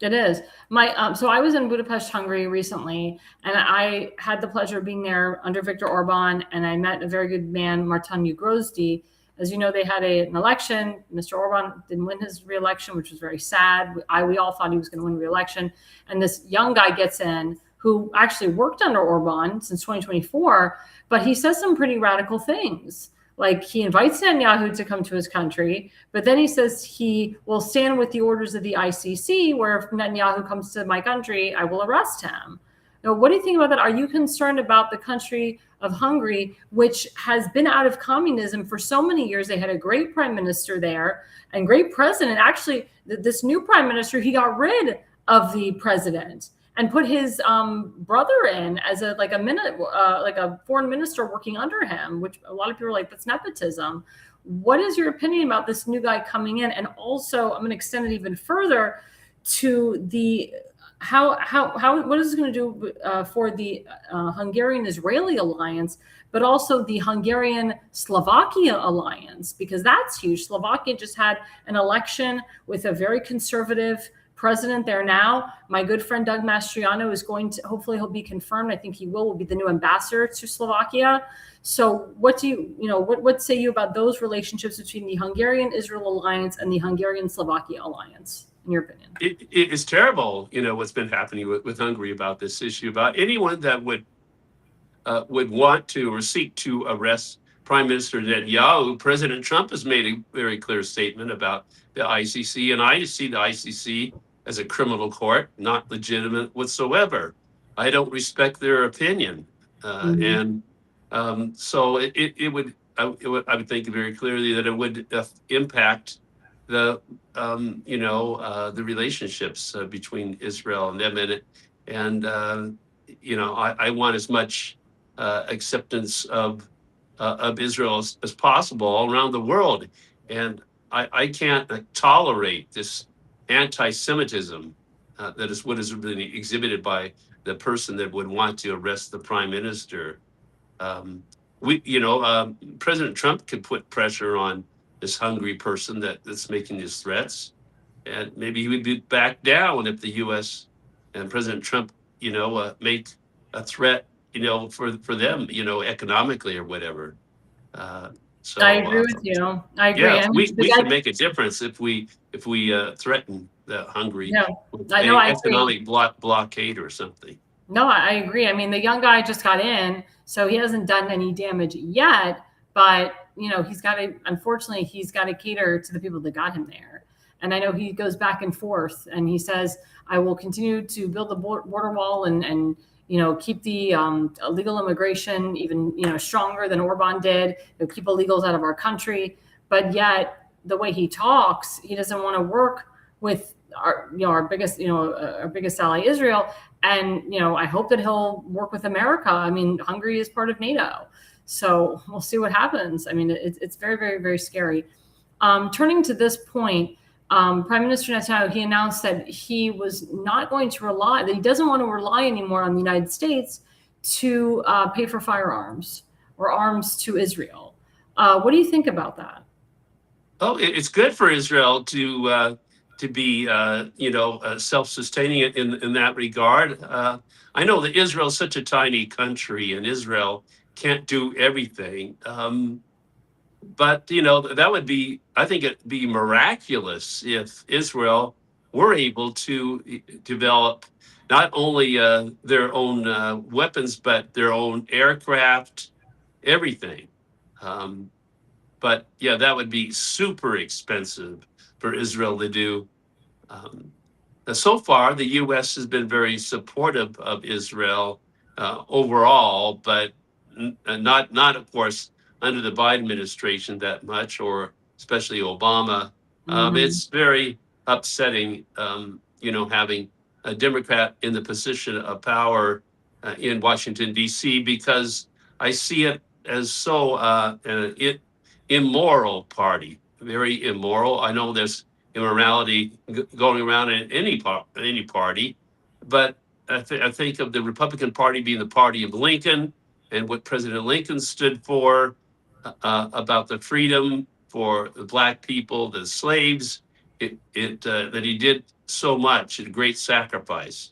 It is. So I was in Budapest, Hungary recently, and I had the pleasure of being there under Viktor Orban, and I met a very good man, Martin Grozdy. As you know, they had an election. Mr. Orban didn't win his re-election, which was very sad. We all thought he was going to win re-election. And this young guy gets in who actually worked under Orban since 2024, but he says some pretty radical things. Like, he invites Netanyahu to come to his country, but then he says he will stand with the orders of the ICC, where if Netanyahu comes to my country, I will arrest him. Now, what do you think about that? Are you concerned about the country of Hungary, which has been out of communism for so many years? They had a great prime minister there and great president. Actually, this new prime minister, he got rid of the president and put his brother in as a foreign minister working under him, which a lot of people are like, that's nepotism. What is your opinion about this new guy coming in? And also, I'm going to extend it even further to the what is it going to do for the Hungarian-Israeli alliance, but also the Hungarian-Slovakia alliance, because that's huge. Slovakia just had an election with a very conservative president there now. My good friend Doug Mastriano is going to, hopefully he'll be confirmed. I think he will be the new ambassador to Slovakia. So what do what say you about those relationships between the Hungarian-Israel alliance and the Hungarian-Slovakia alliance, in your opinion? It's terrible, what's been happening with Hungary about this issue, about anyone that would want to or seek to arrest Prime Minister Netanyahu. President Trump has made a very clear statement about the ICC, and I see the ICC as a criminal court, not legitimate whatsoever. I don't respect their opinion, and so I would think very clearly that it would impact the the relationships between Israel and them, and I want as much acceptance of Israel as possible all around the world, and I can't tolerate this anti-Semitism that is what is really exhibited by the person that would want to arrest the prime minister. President Trump could put pressure on this hungry person that's making these threats, and maybe he would be back down if the U.S. and President Trump, make a threat, for them, economically or whatever. So I agree with you. I agree. Yeah, we can make a difference if we threaten the Hungary with an economic blockade or something. No, I agree. I mean, the young guy just got in, so he hasn't done any damage yet, but unfortunately, he's got to cater to the people that got him there. And I know he goes back and forth, and he says, I will continue to build the border wall and keep the illegal immigration even, stronger than Orban did. He'll keep illegals out of our country. But yet, the way he talks, he doesn't want to work with our biggest ally, Israel. And, I hope that he'll work with America. I mean, Hungary is part of NATO. So we'll see what happens. I mean, it's very, very, very scary. Turning to this point, Prime Minister Netanyahu, he announced that he was not going to that he doesn't want to rely anymore on the United States to pay for firearms or arms to Israel. What do you think about that? Oh, it's good for Israel to be, self-sustaining in that regard. I know that Israel is such a tiny country, and Israel can't do everything. But, that would be, I think it'd be miraculous if Israel were able to develop not only their own weapons, but their own aircraft, everything. But yeah, that would be super expensive for Israel to do. So far, the U.S. has been very supportive of Israel overall, but not of course under the Biden administration that much, or especially Obama. It's very upsetting, having a Democrat in the position of power in Washington, D.C., because I see it as so an immoral party, very immoral. I know there's immorality going around in any party, but I think of the Republican Party being the party of Lincoln and what President Lincoln stood for, about the freedom for the Black people, the slaves, that he did so much, a great sacrifice.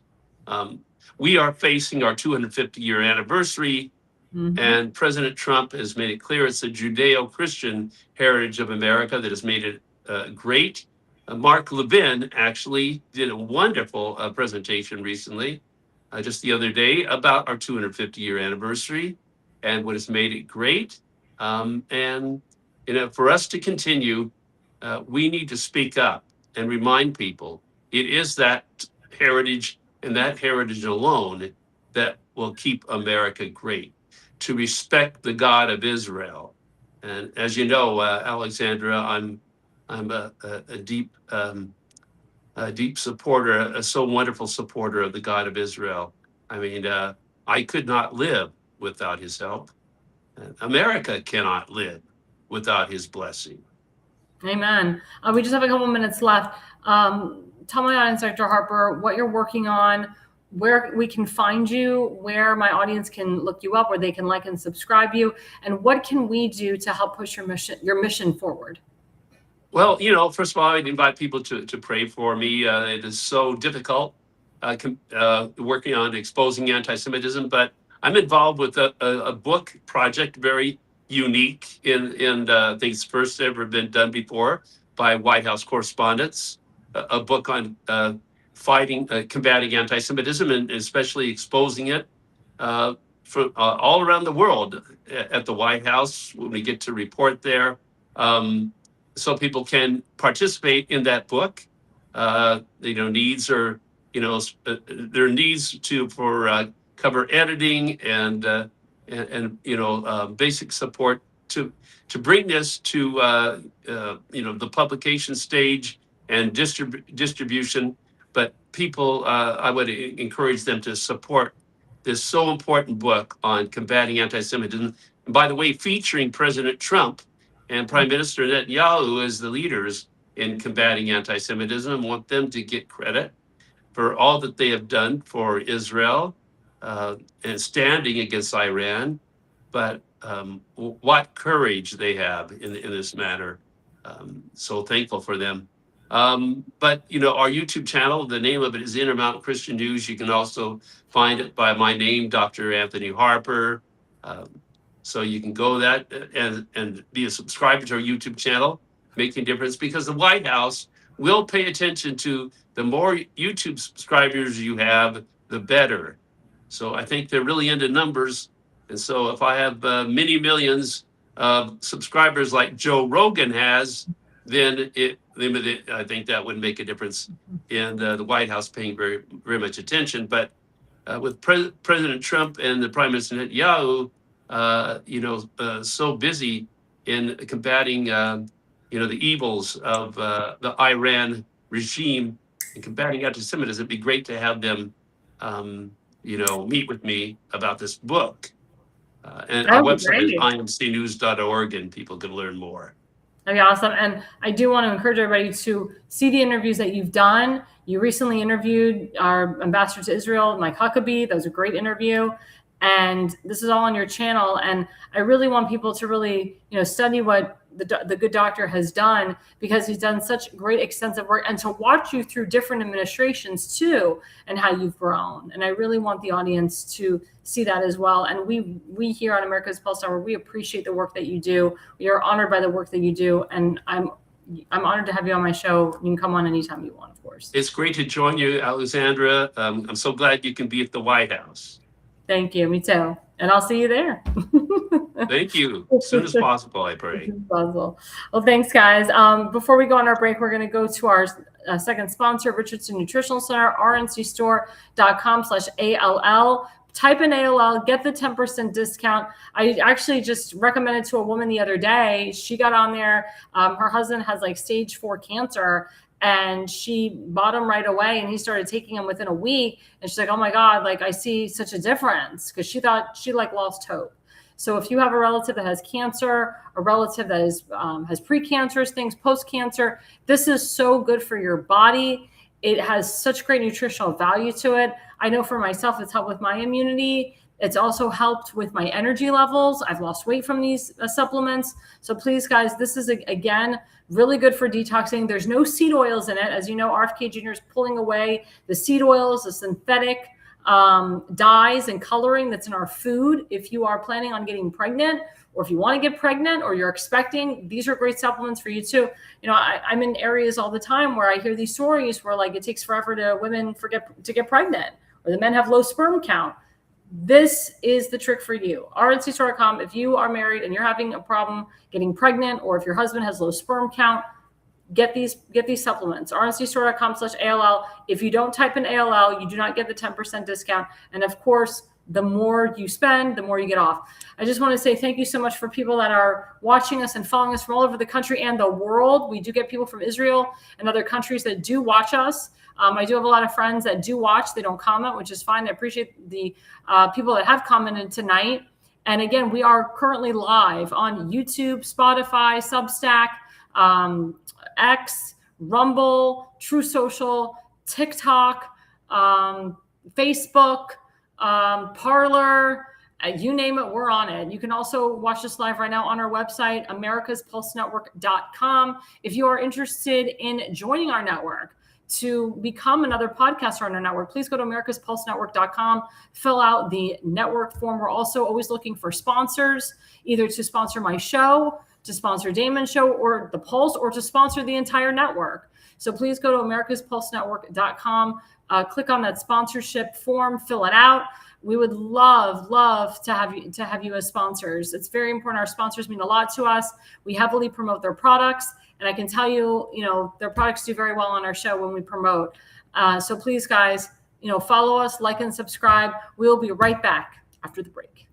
We are facing our 250-year anniversary, and President Trump has made it clear it's a Judeo-Christian heritage of America that has made it great. Mark Levin actually did a wonderful presentation recently, just the other day, about our 250-year anniversary and what has made it great. And for us to continue, we need to speak up and remind people it is that heritage and that heritage alone that will keep America great. To respect the God of Israel, and as you know, Alexandra, I'm a deep supporter, a so wonderful supporter of the God of Israel. I mean, I could not live without His help. America cannot live without His blessing. Amen. We just have a couple minutes left. Tell my audience, Dr. Harper, what you're working on, where we can find you, where my audience can look you up, where they can like and subscribe you, and what can we do to help push your mission forward? Well, first of all, I'd invite people to pray for me. It is so difficult working on exposing anti-Semitism, but I'm involved with a book project, very unique in things first ever been done before by White House correspondents, a book on combating anti-Semitism, and especially exposing it from all around the world at the White House when we get to report there. So people can participate in that book. Needs are, their needs for cover editing and basic support to bring this to the publication stage and distribution. But people, I would encourage them to support this so important book on combating anti-Semitism. And by the way, featuring President Trump and Prime Minister Netanyahu as the leaders in combating anti-Semitism, and want them to get credit for all that they have done for Israel and standing against Iran. But what courage they have in this matter. So thankful for them. But our YouTube channel, the name of it is Intermountain Christian News. You can also find it by my name, Dr. Anthony Harper. So you can go that and be a subscriber to our YouTube channel, making a difference, because the White House will pay attention to the more YouTube subscribers you have, the better. So I think they're really into numbers. And so if I have many millions of subscribers like Joe Rogan has, then I think that would make a difference in the White House paying very, very much attention. But with President Trump and the Prime Minister Netanyahu, so busy in combating, the evils of the Iran regime and combating anti-Semitism, it'd be great to have them, meet with me about this book. And our website is imcnews.org, and people can learn more. That'd be awesome. And I do want to encourage everybody to see the interviews that you've done. You recently interviewed our ambassador to Israel, Mike Huckabee. That was a great interview. And this is all on your channel. And I really want people to really, study what the good doctor has done, because he's done such great extensive work, and to watch you through different administrations too, and how you've grown. And I really want the audience to see that as well. And we here on America's Pulse Hour, we appreciate the work that you do. We are honored by the work that you do. And I'm honored to have you on my show. You can come on anytime you want, of course. It's great to join you, Alexandra. I'm so glad you can be at the White House. Thank you. Me too. And I'll see you there. Thank you. As soon as possible, I pray. As soon as possible. Well, thanks, guys. Before we go on our break, we're going to go to our second sponsor, Richardson Nutritional Center, rncstore.com/ALL. Type in ALL, get the 10% discount. I actually just recommended to a woman the other day. She got on there. Her husband has like stage 4 cancer. And she bought him right away, and he started taking him within a week. And she's like, oh my God, like I see such a difference, because she thought she lost hope. So if you have a relative that has cancer, a relative that is has precancerous things, post-cancer, this is so good for your body. It has such great nutritional value to it. I know for myself, it's helped with my immunity. It's also helped with my energy levels. I've lost weight from these supplements. So please, guys, this is, again, really good for detoxing. There's no seed oils in it. As you know, RFK Jr. is pulling away the seed oils, the synthetic dyes and coloring that's in our food. If you are planning on getting pregnant, or if you want to get pregnant, or you're expecting, these are great supplements for you too. I'm in areas all the time where I hear these stories where like it takes forever to women to get pregnant, or the men have low sperm count. This is the trick for you. RNCstore.com. If you are married and you're having a problem getting pregnant, or if your husband has low sperm count, get these supplements. RNCstore.com/ALL. If you don't type in ALL, you do not get the 10% discount. And of course, the more you spend, the more you get off. I just want to say thank you so much for people that are watching us and following us from all over the country and the world. We do get people from Israel and other countries that do watch us. I do have a lot of friends that do watch. They don't comment, which is fine. I appreciate the people that have commented tonight. And again, we are currently live on YouTube, Spotify, Substack, X, Rumble, True Social, TikTok, Facebook, Parler, you name it, we're on it. You can also watch this live right now on our website, americaspulsenetwork.com. If you are interested in joining our network to become another podcaster on our network, please go to americaspulsenetwork.com, fill out the network form. We're also always looking for sponsors, either to sponsor my show, to sponsor Damon's show, or the Pulse, or to sponsor the entire network. So please go to americaspulsenetwork.com, click on that sponsorship form, fill it out. We would love to have you as sponsors. It's very important. Our sponsors mean a lot to us. We heavily promote their products, and I can tell you, their products do very well on our show when we promote. So please, guys, follow us, like and subscribe. We'll be right back after the break.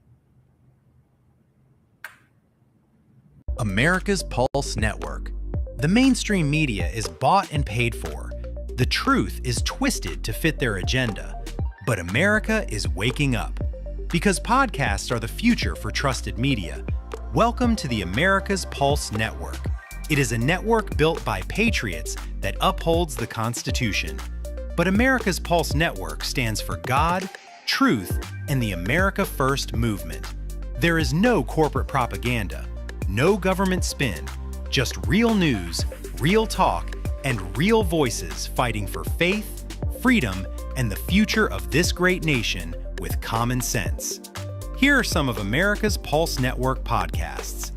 America's Pulse Network. The mainstream media is bought and paid for. The truth is twisted to fit their agenda. But America is waking up. Because podcasts are the future for trusted media. Welcome to the America's Pulse Network. It is a network built by patriots that upholds the Constitution. But America's Pulse Network stands for God, truth, and the America First movement. There is no corporate propaganda, no government spin, just real news, real talk, and real voices fighting for faith, freedom, and the future of this great nation with common sense. Here are some of America's Pulse Network podcasts.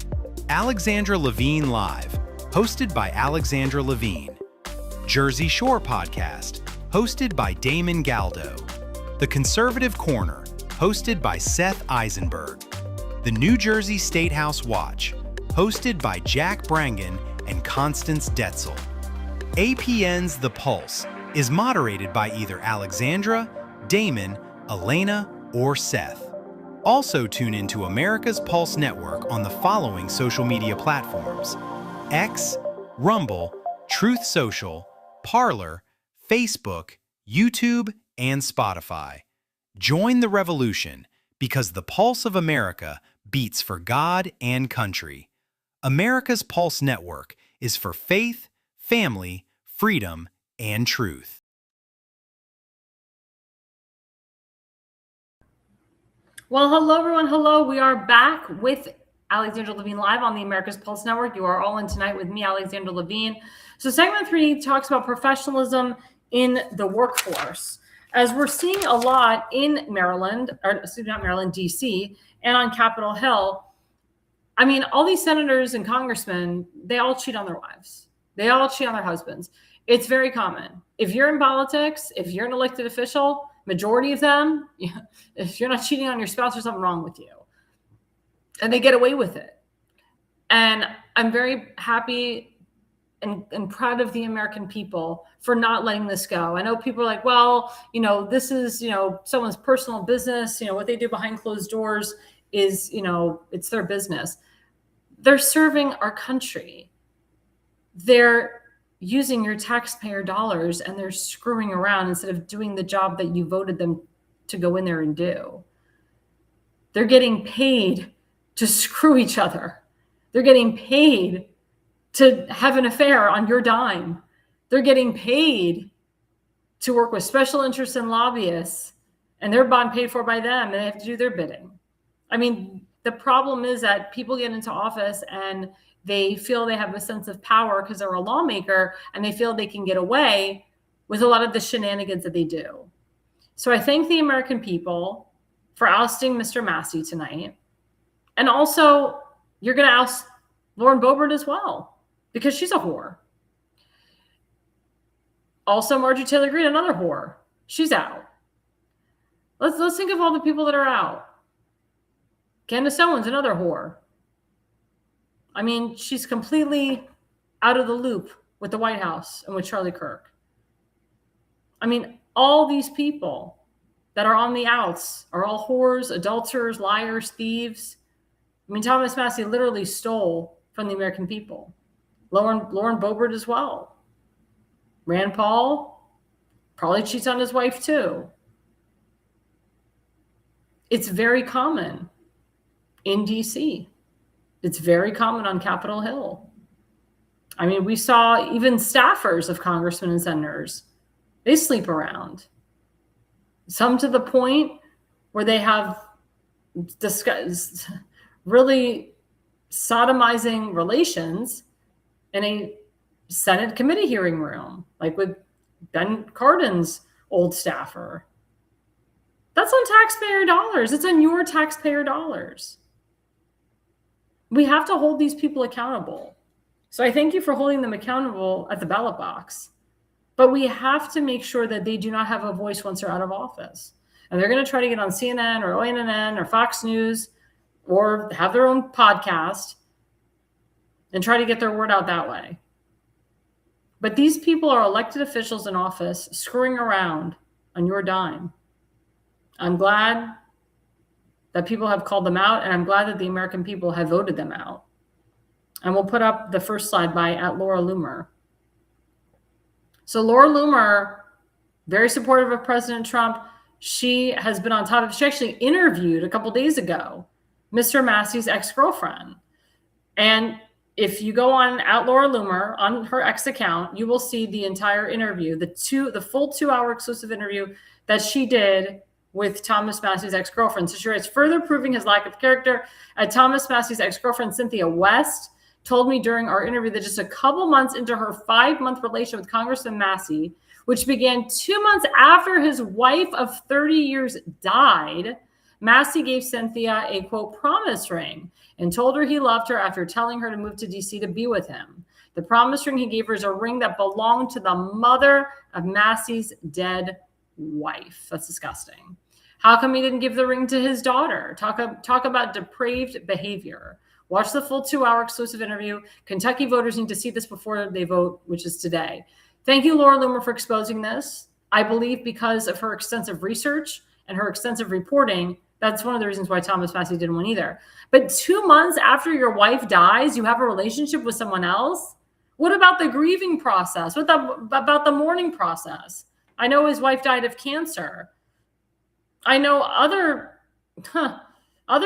Alexandra Levine Live, hosted by Alexandra Levine. Jersey Shore Podcast, hosted by Damon Galdo. The Conservative Corner, hosted by Seth Eisenberg. The New Jersey State House Watch, hosted by Jack Brangen and Constance Detzel. APN's The Pulse is moderated by either Alexandra, Damon, Elena, or Seth. Also tune into America's Pulse Network on the following social media platforms: X, Rumble, Truth Social, Parler, Facebook, YouTube, and Spotify. Join the revolution, because the pulse of America beats for God and country. America's Pulse Network is for faith, family, freedom, and truth. Well, hello, everyone. Hello. We are back with Alexandra Levine Live on the America's Pulse Network. You are all in tonight with me, Alexandra Levine. So segment 3 talks about professionalism in the workforce. As we're seeing a lot in Maryland, or excuse me, not Maryland, D.C., and on Capitol Hill, I mean, all these senators and congressmen, they all cheat on their wives. They all cheat on their husbands. It's very common. If you're in politics, if you're an elected official, majority of them, if you're not cheating on your spouse, there's something wrong with you. And they get away with it. And I'm very happy and proud of the American people for not letting this go. I know people are like, well, this is, someone's personal business. What they do behind closed doors is, it's their business. They're serving our country. They're using your taxpayer dollars, and they're screwing around instead of doing the job that you voted them to go in there and do. They're getting paid to screw each other. They're getting paid to have an affair on your dime. They're getting paid to work with special interests and lobbyists, and they're bought and paid for by them, and they have to do their bidding. I mean, the problem is that people get into office and they feel they have a sense of power because they're a lawmaker, and they feel they can get away with a lot of the shenanigans that they do. So I thank the American people for ousting Mr. Massey tonight. And also, you're going to oust Lauren Boebert as well, because she's a whore. Also, Marjorie Taylor Greene, another whore. She's out. Let's think of all the people that are out. Candace Owens, another whore. I mean, she's completely out of the loop with the White House and with Charlie Kirk. I mean, all these people that are on the outs are all whores, adulterers, liars, thieves. I mean, Thomas Massie literally stole from the American people. Lauren Boebert as well. Rand Paul probably cheats on his wife too. It's very common in DC. It's very common on Capitol Hill. I mean, we saw even staffers of congressmen and senators, they sleep around. Some to the point where they have discussed really sodomizing relations in a Senate committee hearing room, like with Ben Cardin's old staffer. That's on taxpayer dollars. It's on your taxpayer dollars. We have to hold these people accountable. So I thank you for holding them accountable at the ballot box. But we have to make sure that they do not have a voice once they're out of office. And they're going to try to get on CNN or ONN or Fox News or have their own podcast and try to get their word out that way. But these people are elected officials in office screwing around on your dime. I'm glad that people have called them out, and I'm glad that the American people have voted them out. And we'll put up the first slide by @Laura Loomer. So Laura Loomer, very supportive of President Trump. She has been on top of, she actually interviewed a couple days ago, Mr. Massey's ex-girlfriend. And if you go on @Laura Loomer on her X account, you will see the entire interview, the full 2-hour exclusive interview that she did with Thomas Massey's ex-girlfriend. So she writes, further proving his lack of character, Thomas Massey's ex-girlfriend, Cynthia West, told me during our interview that just a couple months into her 5-month relation with Congressman Massey, which began 2 months after his wife of 30 years died, Massey gave Cynthia a, quote, promise ring and told her he loved her after telling her to move to DC to be with him. The promise ring he gave her is a ring that belonged to the mother of Massey's dead wife. That's disgusting. How come he didn't give the ring to his daughter? Talk about depraved behavior. Watch the full 2-hour exclusive interview. Kentucky voters need to see this before they vote, which is today. Thank you, Laura Loomer, for exposing this. I believe because of her extensive research and her extensive reporting, that's one of the reasons why Thomas Massey didn't win either. But 2 months after your wife dies, you have a relationship with someone else? What about the grieving process? What about the mourning process? I know his wife died of cancer. I know other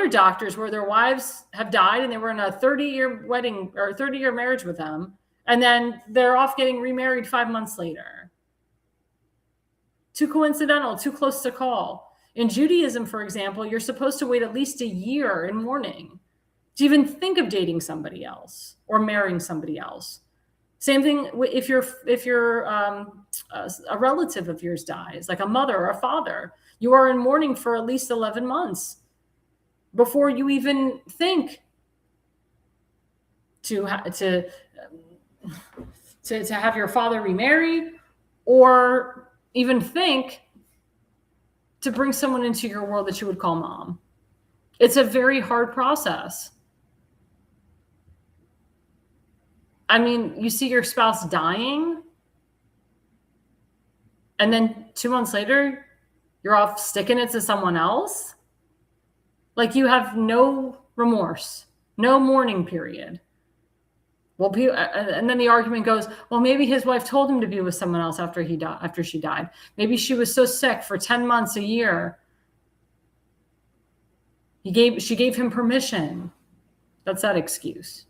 doctors where their wives have died and they were in a 30-year wedding or 30-year marriage with them, and then they're off getting remarried 5 months later. Too coincidental, too close to call. In Judaism, for example, you're supposed to wait at least a year in mourning to even think of dating somebody else or marrying somebody else. Same thing if you're a relative of yours dies, like a mother or a father. You are in mourning for at least 11 months before you even think to have your father remarried, or even think to bring someone into your world that you would call mom. It's a very hard process. I mean, you see your spouse dying, and then 2 months later, you're off sticking it to someone else. Like, you have no remorse, no mourning period. Well, and then the argument goes, well, maybe his wife told him to be with someone else after she died. Maybe she was so sick for 10 months, a year. She gave him permission. That's that excuse.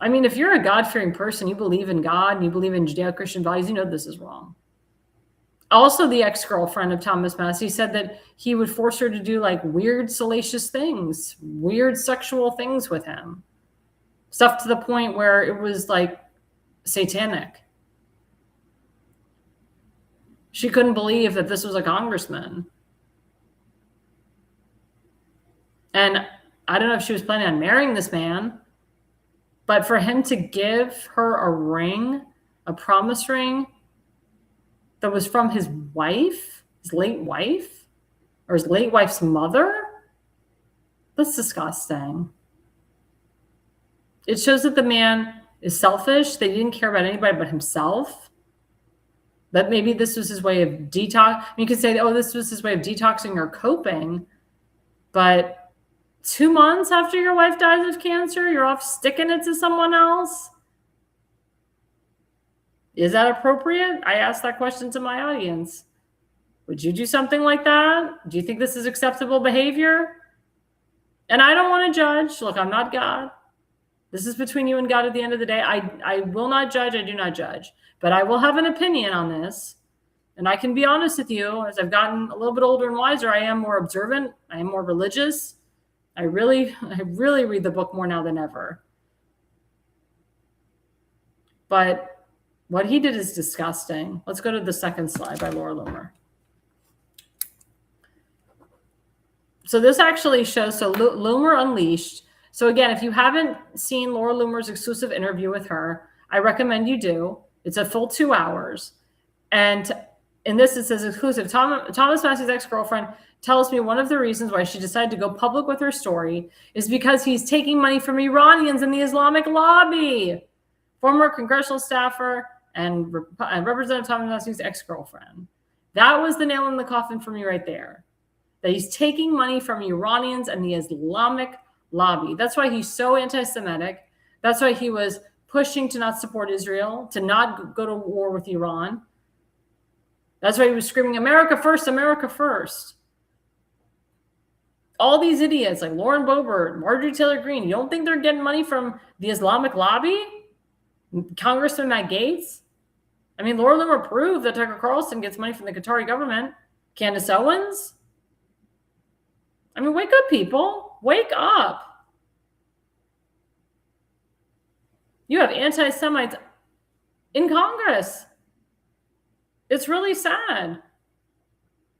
I mean, if you're a God-fearing person, you believe in God and you believe in Judeo-Christian values, you know this is wrong. Also, the ex-girlfriend of Thomas Massey said that he would force her to do like weird, salacious things, weird sexual things with him. Stuff to the point where it was like satanic. She couldn't believe that this was a congressman. And I don't know if she was planning on marrying this man, but for him to give her a ring, a promise ring that was from his wife, his late wife, or his late wife's mother? That's disgusting. It shows that the man is selfish, that he didn't care about anybody but himself. That maybe this was his way of detox. You could say, oh, this was his way of detoxing or coping. But 2 months after your wife dies of cancer, you're off sticking it to someone else? Is that appropriate? I asked that question to my audience. Would you do something like that? Do you think this is acceptable behavior? And I don't want to judge. Look, I'm not God. This is between you and God at the end of the day. I will not judge. I do not judge. But I will have an opinion on this. And I can be honest with you. As I've gotten a little bit older and wiser, I am more observant. I am more religious. I really read the book more now than ever. But what he did is disgusting. Let's go to the second slide by Laura Loomer. So this actually shows, so Loomer Unleashed. So again, if you haven't seen Laura Loomer's exclusive interview with her, I recommend you do. It's a full 2 hours. And in this, it says exclusive. Thomas Massey's ex-girlfriend tells me one of the reasons why she decided to go public with her story is because he's taking money from Iranians in the Islamic lobby. Former congressional staffer and Representative Thomas Massey's ex-girlfriend. That was the nail in the coffin for me right there. That he's taking money from Iranians and the Islamic lobby. That's why he's so anti-Semitic. That's why he was pushing to not support Israel, to not go to war with Iran. That's why he was screaming, America first, America first. All these idiots like Lauren Boebert, Marjorie Taylor Greene, you don't think they're getting money from the Islamic lobby? Congressman Matt Gaetz? I mean, Laura Loomer proved that Tucker Carlson gets money from the Qatari government. Candace Owens? I mean, wake up, people. Wake up. You have anti-Semites in Congress. It's really sad.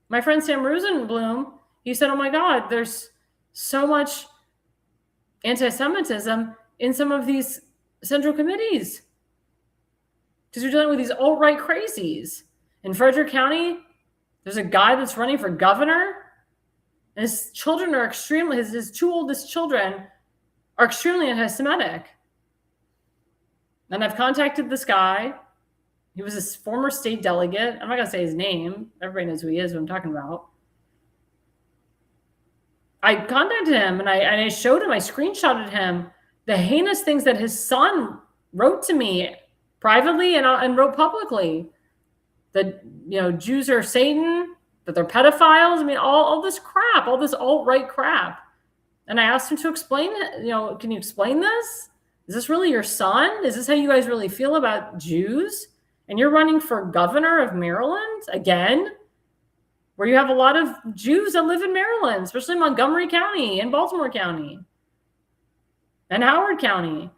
My friend Sam Rosenblum, he said, oh my God, there's so much anti-Semitism in some of these central committees. Because you're dealing with these alt-right crazies. In Frederick County, there's a guy that's running for governor. And his children are extremely, his two oldest children are extremely anti-Semitic. And I've contacted this guy. He was a former state delegate. I'm not going to say his name. Everybody knows who he is, what I'm talking about. I contacted him and I showed him, I screenshotted him the heinous things that his son wrote to me privately and wrote publicly. That, Jews are Satan, that they're pedophiles. I mean, all this crap, all this alt-right crap. And I asked him to explain it. Can you explain this? Is this really your son? Is this how you guys really feel about Jews? And you're running for governor of Maryland again, where you have a lot of Jews that live in Maryland, especially Montgomery County and Baltimore County and Howard County.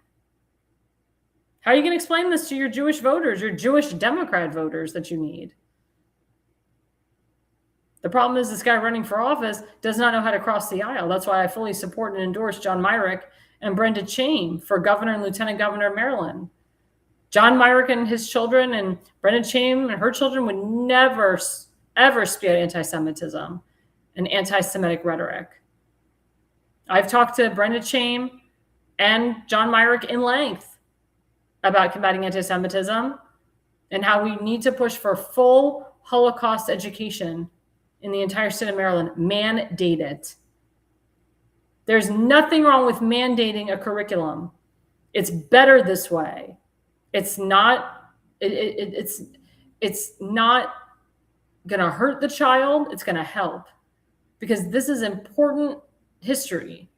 How are you going to explain this to your Jewish voters, your Jewish Democrat voters that you need? The problem is this guy running for office does not know how to cross the aisle. That's why I fully support and endorse John Myrick and Brenda Chaim for governor and lieutenant governor of Maryland. John Myrick and his children and Brenda Chaim and her children would never, ever spew anti-Semitism and anti-Semitic rhetoric. I've talked to Brenda Chaim and John Myrick in length about combating anti-Semitism and how we need to push for full Holocaust education in the entire state of Maryland. Mandate it. There's nothing wrong with mandating a curriculum. It's better this way. It's not. It's not going to hurt the child. It's going to help, because this is important history.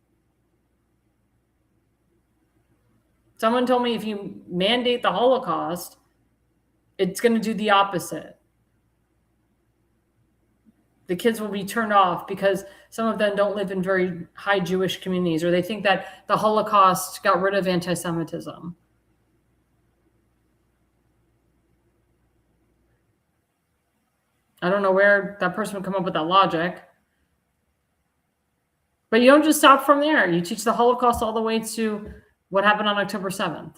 Someone told me if you mandate the Holocaust, it's going to do the opposite. The kids will be turned off because some of them don't live in very high Jewish communities, or they think that the Holocaust got rid of anti-Semitism. I don't know where that person would come up with that logic. But you don't just stop from there. You teach the Holocaust all the way to what happened on October 7th.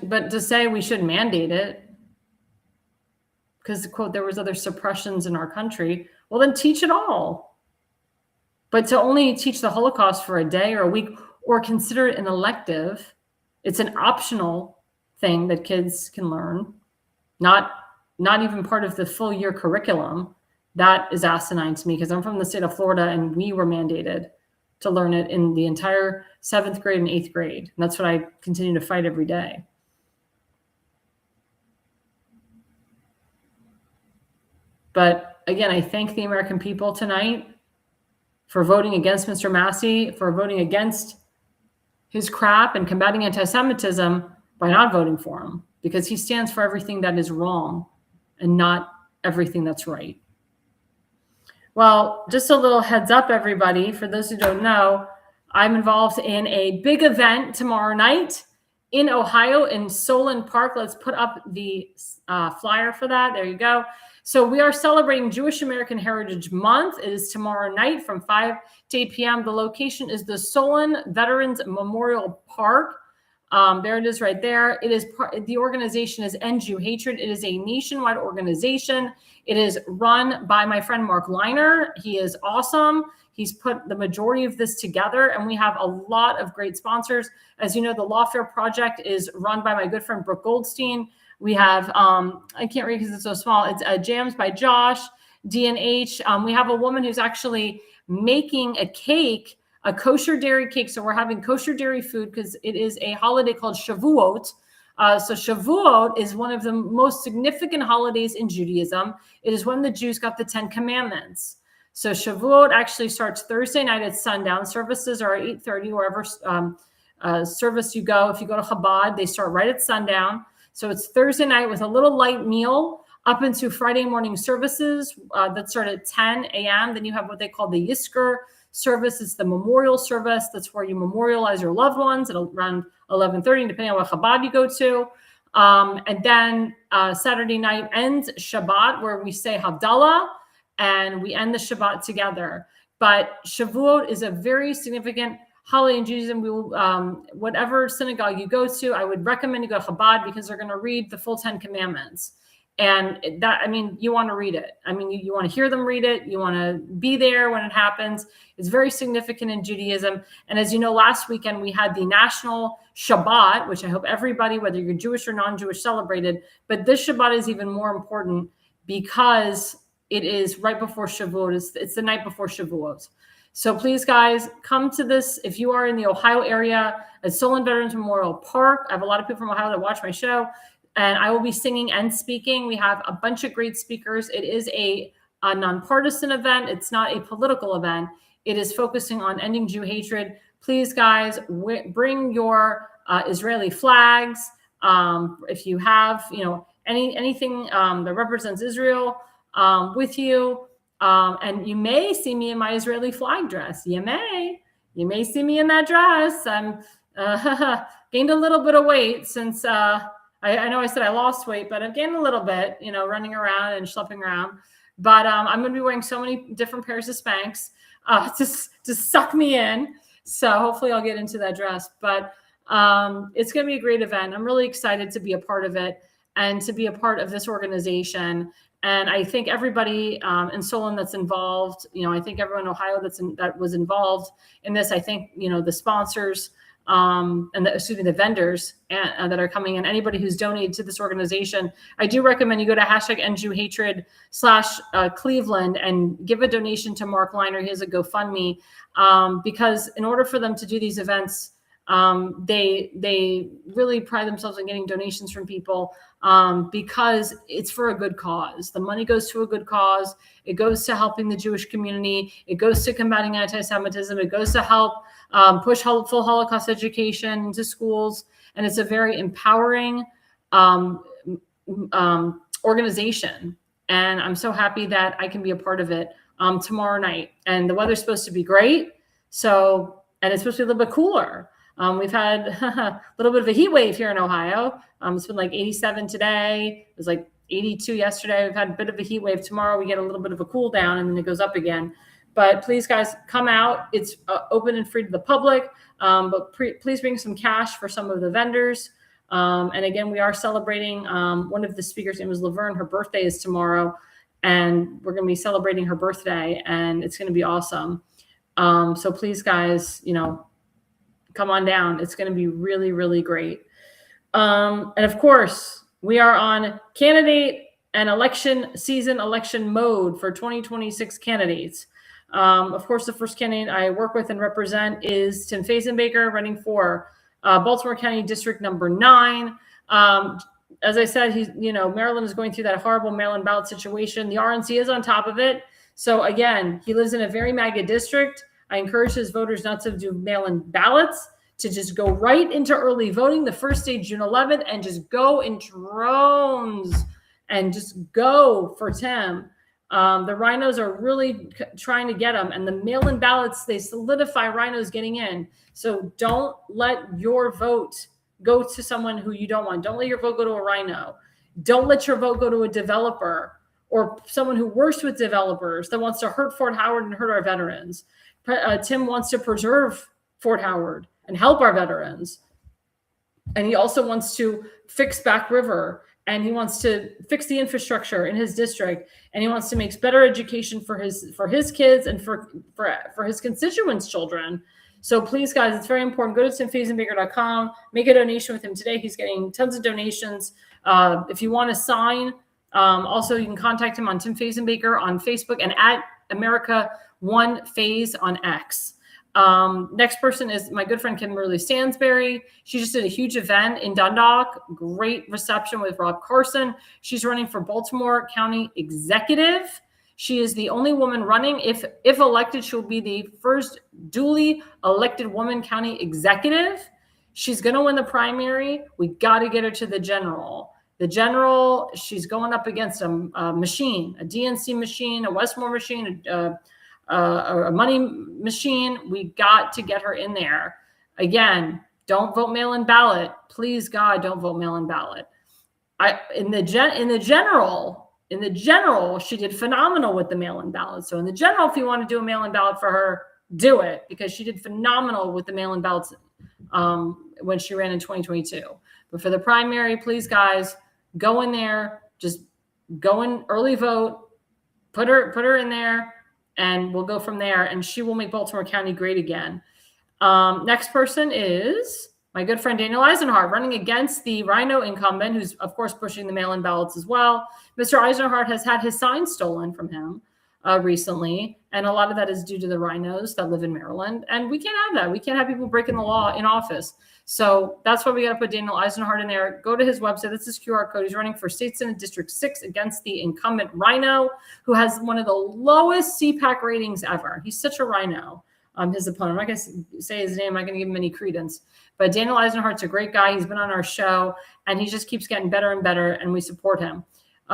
But to say we should mandate it, because, quote, there was other suppressions in our country. Well, then teach it all. But to only teach the Holocaust for a day or a week, or consider it an elective, it's an optional thing that kids can learn, not even part of the full year curriculum. That is asinine to me, because I'm from the state of Florida and we were mandated to learn it in the entire 7th grade and 8th grade. And that's what I continue to fight every day. But again, I thank the American people tonight for voting against Mr. Massey, for voting against his crap and combating anti-Semitism by not voting for him, because he stands for everything that is wrong and not everything that's right. Well, just a little heads up, everybody. For those who don't know, I'm involved in a big event tomorrow night in Ohio in Solon Park. Let's put up the flyer for that. There you go. So we are celebrating Jewish American Heritage Month. It is tomorrow night from 5 to 8 p.m. The location is the Solon Veterans Memorial Park. There it is right there. It is the organization is End Jew Hatred. It is a nationwide organization. It is run by my friend Mark Leiner. He is awesome. He's put the majority of this together, and we have a lot of great sponsors. As you know, the Lawfare Project is run by my good friend Brooke Goldstein. We have, I can't read because it's so small. It's Jams by Josh, D&H. We have a woman who's actually making a cake, a kosher dairy cake. So we're having kosher dairy food because it is a holiday called Shavuot. So Shavuot is one of the most significant holidays in Judaism. It is when the Jews got the 10 Commandments. So Shavuot actually starts Thursday night at sundown. Services are at 8:30, wherever service you go. If you go to Chabad, they start right at sundown. So it's Thursday night with a little light meal up into Friday morning services that start at 10 a.m. Then you have what they call the Yisker service. It's the memorial service. That's where you memorialize your loved ones at around 11:30, depending on what Chabad you go to. And then Saturday night ends Shabbat, where we say Havdalah, and we end the Shabbat together. But Shavuot is a very significant holiday in Judaism. We will, whatever synagogue you go to, I would recommend you go to Chabad, because they're going to read the full 10 Commandments. And that, I mean, you want to read it. I mean, you want to hear them read it. You want to be there when it happens. It's very significant in Judaism. And as you know, last weekend we had the National Shabbat, which I hope everybody, whether you're Jewish or non-Jewish, celebrated. But this Shabbat is even more important because it is right before Shavuot. It's the night before Shavuot. So please, guys, come to this. If you are in the Ohio area at Solon Veterans Memorial Park, I have a lot of people from Ohio that watch my show, and I will be singing and speaking. We have a bunch of great speakers. It is a nonpartisan event. It's not a political event. It is focusing on ending Jew hatred. Please, guys, bring your Israeli flags. If you have, anything that represents Israel with you. And you may see me in my Israeli flag dress. You may see me in that dress. I'm gained a little bit of weight since I know I said I lost weight, but I've gained a little bit, running around and schlepping around. But I'm going to be wearing so many different pairs of Spanx to suck me in. So hopefully I'll get into that dress. But it's going to be a great event. I'm really excited to be a part of it and to be a part of this organization. And I think everybody in Solon that's involved, I think everyone in Ohio that was involved in this, I think, the sponsors and the vendors that are coming in, anybody who's donated to this organization, I do recommend you go to #EndJewHatred/Cleveland and give a donation to Mark Leiner. He has a GoFundMe because in order for them to do these events, they really pride themselves on getting donations from people because it's for a good cause. The money goes to a good cause. It goes to helping the Jewish community. It goes to combating anti-Semitism. It goes to help push full Holocaust education into schools. And it's a very empowering organization. And I'm so happy that I can be a part of it tomorrow night. And the weather's supposed to be great. And it's supposed to be a little bit cooler. We've had a little bit of a heat wave here in Ohio. It's been like 87 today. It was like 82 yesterday. We've had a bit of a heat wave. Tomorrow we get a little bit of a cool down and then it goes up again. But please, guys, come out. It's open and free to the public. But please bring some cash for some of the vendors. And again, we are celebrating one of the speakers' name is Laverne. Her birthday is tomorrow. and we're going to be celebrating her birthday, and it's going to be awesome. So please, guys, come on down. It's going to be really, really great. And of course, we are on candidate and election mode for 2026 candidates. Of course, the first candidate I work with and represent is Tim Fazenbaker, running for Baltimore County District number 9. As I said, Maryland is going through that horrible mail-in ballot situation. The RNC is on top of it. So again, he lives in a very MAGA district. I encourage his voters not to do mail-in ballots, to just go right into early voting the first day, June 11th, and just go in drones and just go for Tim. The rhinos are really trying to get him, and the mail-in ballots, they solidify rhinos getting in. So don't let your vote go to someone who you don't want. Don't let your vote go to a rhino. Don't let your vote go to a developer or someone who works with developers that wants to hurt Fort Howard and hurt our veterans. Tim wants to preserve Fort Howard and help our veterans. And he also wants to fix Back River, and he wants to fix the infrastructure in his district, and he wants to make better education for his kids and for his constituents' children. So please, guys, it's very important. Go to timfazenbaker.com, make a donation with him today. He's getting tons of donations. If you want to sign, also you can contact him on Tim Fazenbaker on Facebook and at America One Phase on X. Next person is my good friend Kimberly Stansberry. She just did a huge event in Dundalk. Great reception with Rob Carson. She's running for Baltimore County Executive. She is the only woman running. If elected, she'll be the first duly elected woman county executive. She's going to win the primary. We got to get her to the general. The general, she's going up against a machine, a DNC machine, a Westmore machine, a money machine. We got to get her in there. Again, don't vote mail-in ballot. Please, God, don't vote mail-in ballot. In the general, she did phenomenal with the mail-in ballot. So in the general, if you want to do a mail-in ballot for her, do it, because she did phenomenal with the mail-in ballots when she ran in 2022. But for the primary, please, guys, go in there. Just go in early vote. Put her in there. And we'll go from there, and she will make Baltimore County great again. Next person is my good friend Daniel Eisenhardt, running against the Rhino incumbent, who's, of course, pushing the mail-in ballots as well. Mr. Eisenhardt has had his signs stolen from him recently, and a lot of that is due to the rhinos that live in Maryland. And we can't have that. We can't have people breaking the law in office. So that's why we got to put Daniel Eisenhardt in there. Go to his website. That's his QR code. He's running for State Senate District 6 against the incumbent Rhino, who has one of the lowest CPAC ratings ever. He's such a Rhino, his opponent. I'm not going to say his name. I'm not going to give him any credence. But Daniel Eisenhardt's a great guy. He's been on our show, and he just keeps getting better and better, and we support him.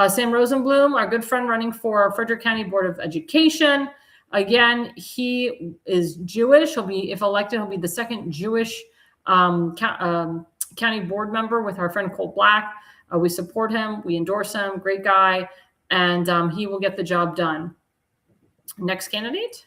Sam Rosenblum, our good friend, running for Frederick County Board of Education. Again, he is Jewish. If elected, he'll be the second Jewish county board member with our friend Colt Black. We support him. We endorse him. Great guy. And he will get the job done. Next candidate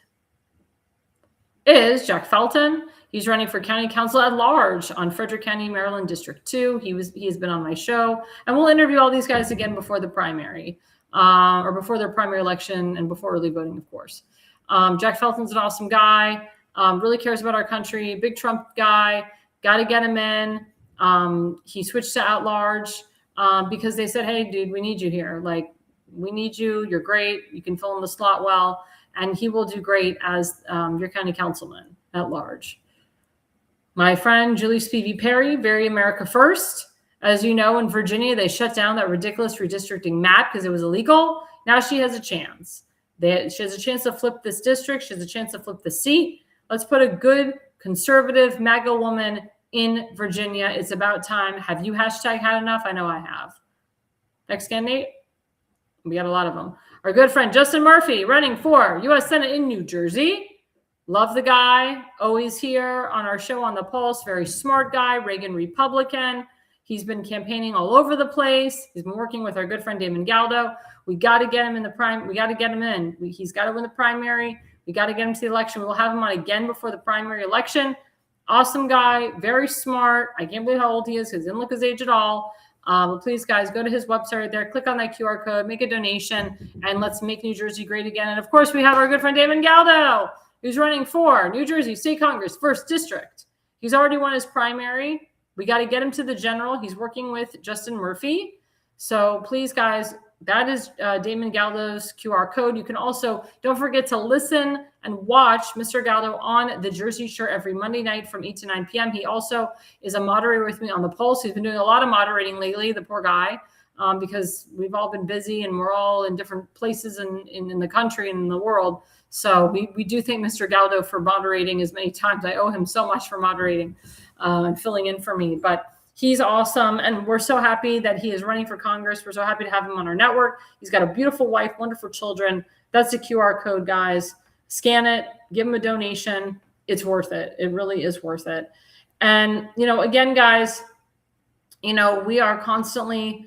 is Jack Felton. He's running for county council at large on Frederick County, Maryland, District 2. He has been on my show. And we'll interview all these guys again before the primary, or before their primary election and before early voting, of course. Jack Felton's an awesome guy. Really cares about our country. Big Trump guy. Got to get him in. He switched to at large because they said, hey, dude, we need you here. Like, we need you. You're great. You can fill in the slot well. And he will do great as your county councilman at large. My friend, Julie Spivey Perry, Very America First. As you know, in Virginia, they shut down that ridiculous redistricting map because it was illegal. Now she has a chance. She has a chance to flip this district. She has a chance to flip the seat. Let's put a good conservative MAGA woman in Virginia. It's about time. Have you hashtag had enough? I know I have. Next candidate. We got a lot of them. Our good friend Justin Murphy, running for U.S. Senate in New Jersey. Love the guy. Always here on our show on the Pulse. Very smart guy. Reagan Republican. He's been campaigning all over the place. He's been working with our good friend Damon Galdo. We got to get him in the prime. We got to get him in. He's got to win the primary. We got to get him to the election. We'll have him on again before the primary election. Awesome guy. Very smart. I can't believe how old he is because he didn't look his age at all. But please, guys, go to his website right there, click on that QR code, make a donation, and let's make New Jersey great again. And of course, we have our good friend Damon Galdo, who's running for New Jersey State Congress, 1st District. He's already won his primary. We got to get him to the general. He's working with Justin Murphy. So please, guys, that is Damon Galdo's QR code. You can also, don't forget to listen and watch Mr. Galdo on the Jersey Shore every Monday night from 8 to 9 p.m. He also is a moderator with me on the Pulse. He's been doing a lot of moderating lately, the poor guy, because we've all been busy and we're all in different places in the country and in the world. So we do thank Mr. Galdo for moderating as many times. I owe him so much for moderating and filling in for me. But he's awesome, and we're so happy that he is running for Congress. We're so happy to have him on our network. He's got a beautiful wife, wonderful children. That's the QR code, guys. Scan it, give him a donation. It's worth it. It really is worth it. And, again, guys, we are constantly,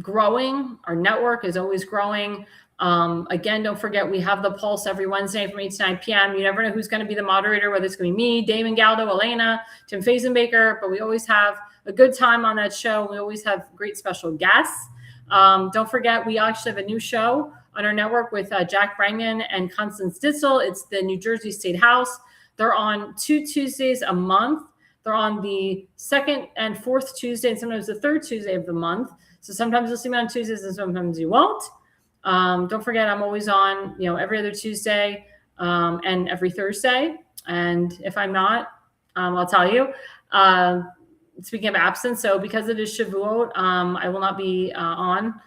growing. Our network is always growing. Again, don't forget, we have the Pulse every Wednesday from 8 to 9 p.m. You never know who's going to be the moderator, whether it's going to be me, Damon Galdo, Elena, Tim Fazenbaker, but we always have a good time on that show. We always have great special guests. Don't forget, we actually have a new show on our network with Jack Brangan and Constance Ditzel. It's the New Jersey State House. They're on 2 Tuesdays a month. They're on the 2nd and 4th Tuesday, and sometimes the 3rd Tuesday of the month. So sometimes you'll see me on Tuesdays and sometimes you won't. Don't forget, I'm always on, every other Tuesday and every Thursday. And if I'm not, I'll tell you. Speaking of absence, so because it is Shavuot, I will not be on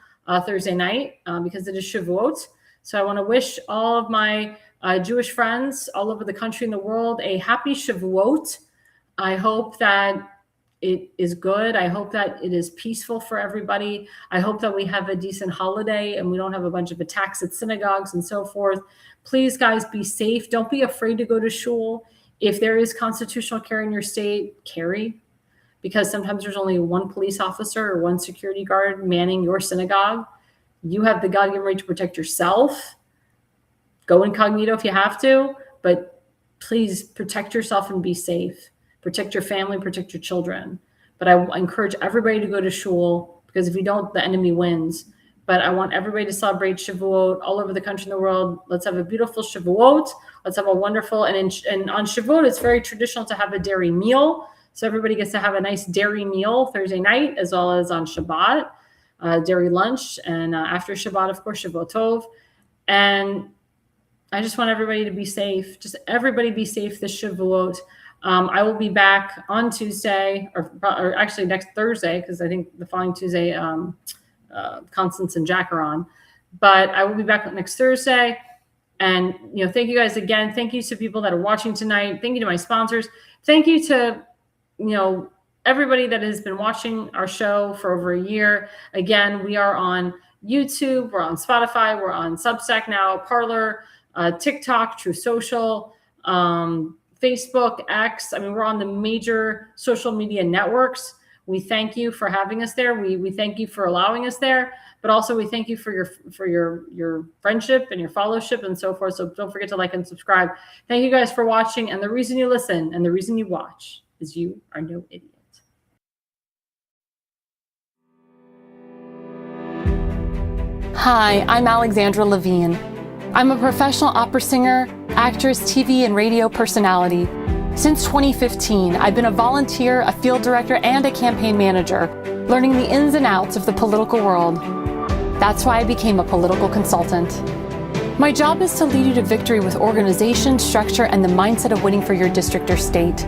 Thursday night because it is Shavuot. So I want to wish all of my Jewish friends all over the country and the world a happy Shavuot. I hope that it is good. I hope that it is peaceful for everybody. I hope that we have a decent holiday and we don't have a bunch of attacks at synagogues and so forth. Please, guys, be safe. Don't be afraid to go to shul. If there is constitutional carry in your state, carry, because sometimes there's only one police officer or one security guard manning your synagogue. You have the God-given right to protect yourself. Go incognito if you have to, but please protect yourself and be safe. Protect your family, protect your children. But I encourage everybody to go to shul, because if you don't, the enemy wins. But I want everybody to celebrate Shavuot all over the country and the world. Let's have a beautiful Shavuot. Let's have a wonderful, and on Shavuot, it's very traditional to have a dairy meal. So everybody gets to have a nice dairy meal Thursday night, as well as on Shabbat, dairy lunch. And after Shabbat, of course, Shavuot Tov. And I just want everybody to be safe. Just everybody be safe this Shavuot. I will be back on Tuesday, or actually next Thursday, because I think the following Tuesday, Constance and Jack are on. But I will be back next Thursday. And, thank you guys again. Thank you to people that are watching tonight. Thank you to my sponsors. Thank you to, everybody that has been watching our show for over a year. Again, we are on YouTube. We're on Spotify. We're on Substack now, Parler, TikTok, True Social, Facebook, X. I mean, we're on the major social media networks. We thank you for having us there. We thank you for allowing us there, but also we thank you for your friendship and your fellowship and so forth. So don't forget to like and subscribe. Thank you guys for watching. And the reason you listen and the reason you watch is you are no idiot. Hi, I'm Alexandra Levine. I'm a professional opera singer, actress, TV, and radio personality. Since 2015, I've been a volunteer, a field director, and a campaign manager, learning the ins and outs of the political world. That's why I became a political consultant. My job is to lead you to victory with organization, structure, and the mindset of winning for your district or state.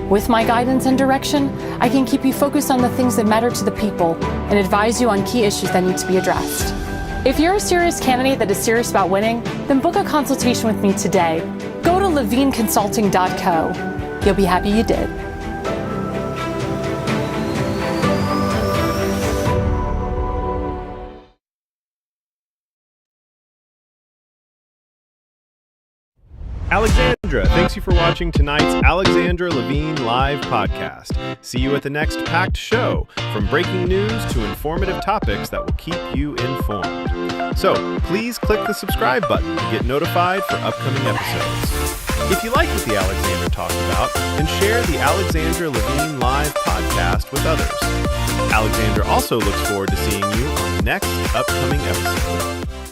With my guidance and direction, I can keep you focused on the things that matter to the people and advise you on key issues that need to be addressed. If you're a serious candidate that is serious about winning, then book a consultation with me today. Go to levineconsulting.co. You'll be happy you did. Alexandra, thanks you for watching tonight's Alexandra Levine live podcast. See you at the next packed show, from breaking news to informative topics that will keep you informed. So please click the subscribe button to get notified for upcoming episodes. If you like what the Alexandra talked about, then share the Alexandra Levine Live podcast with others. Alexandra also looks forward to seeing you on the next upcoming episode.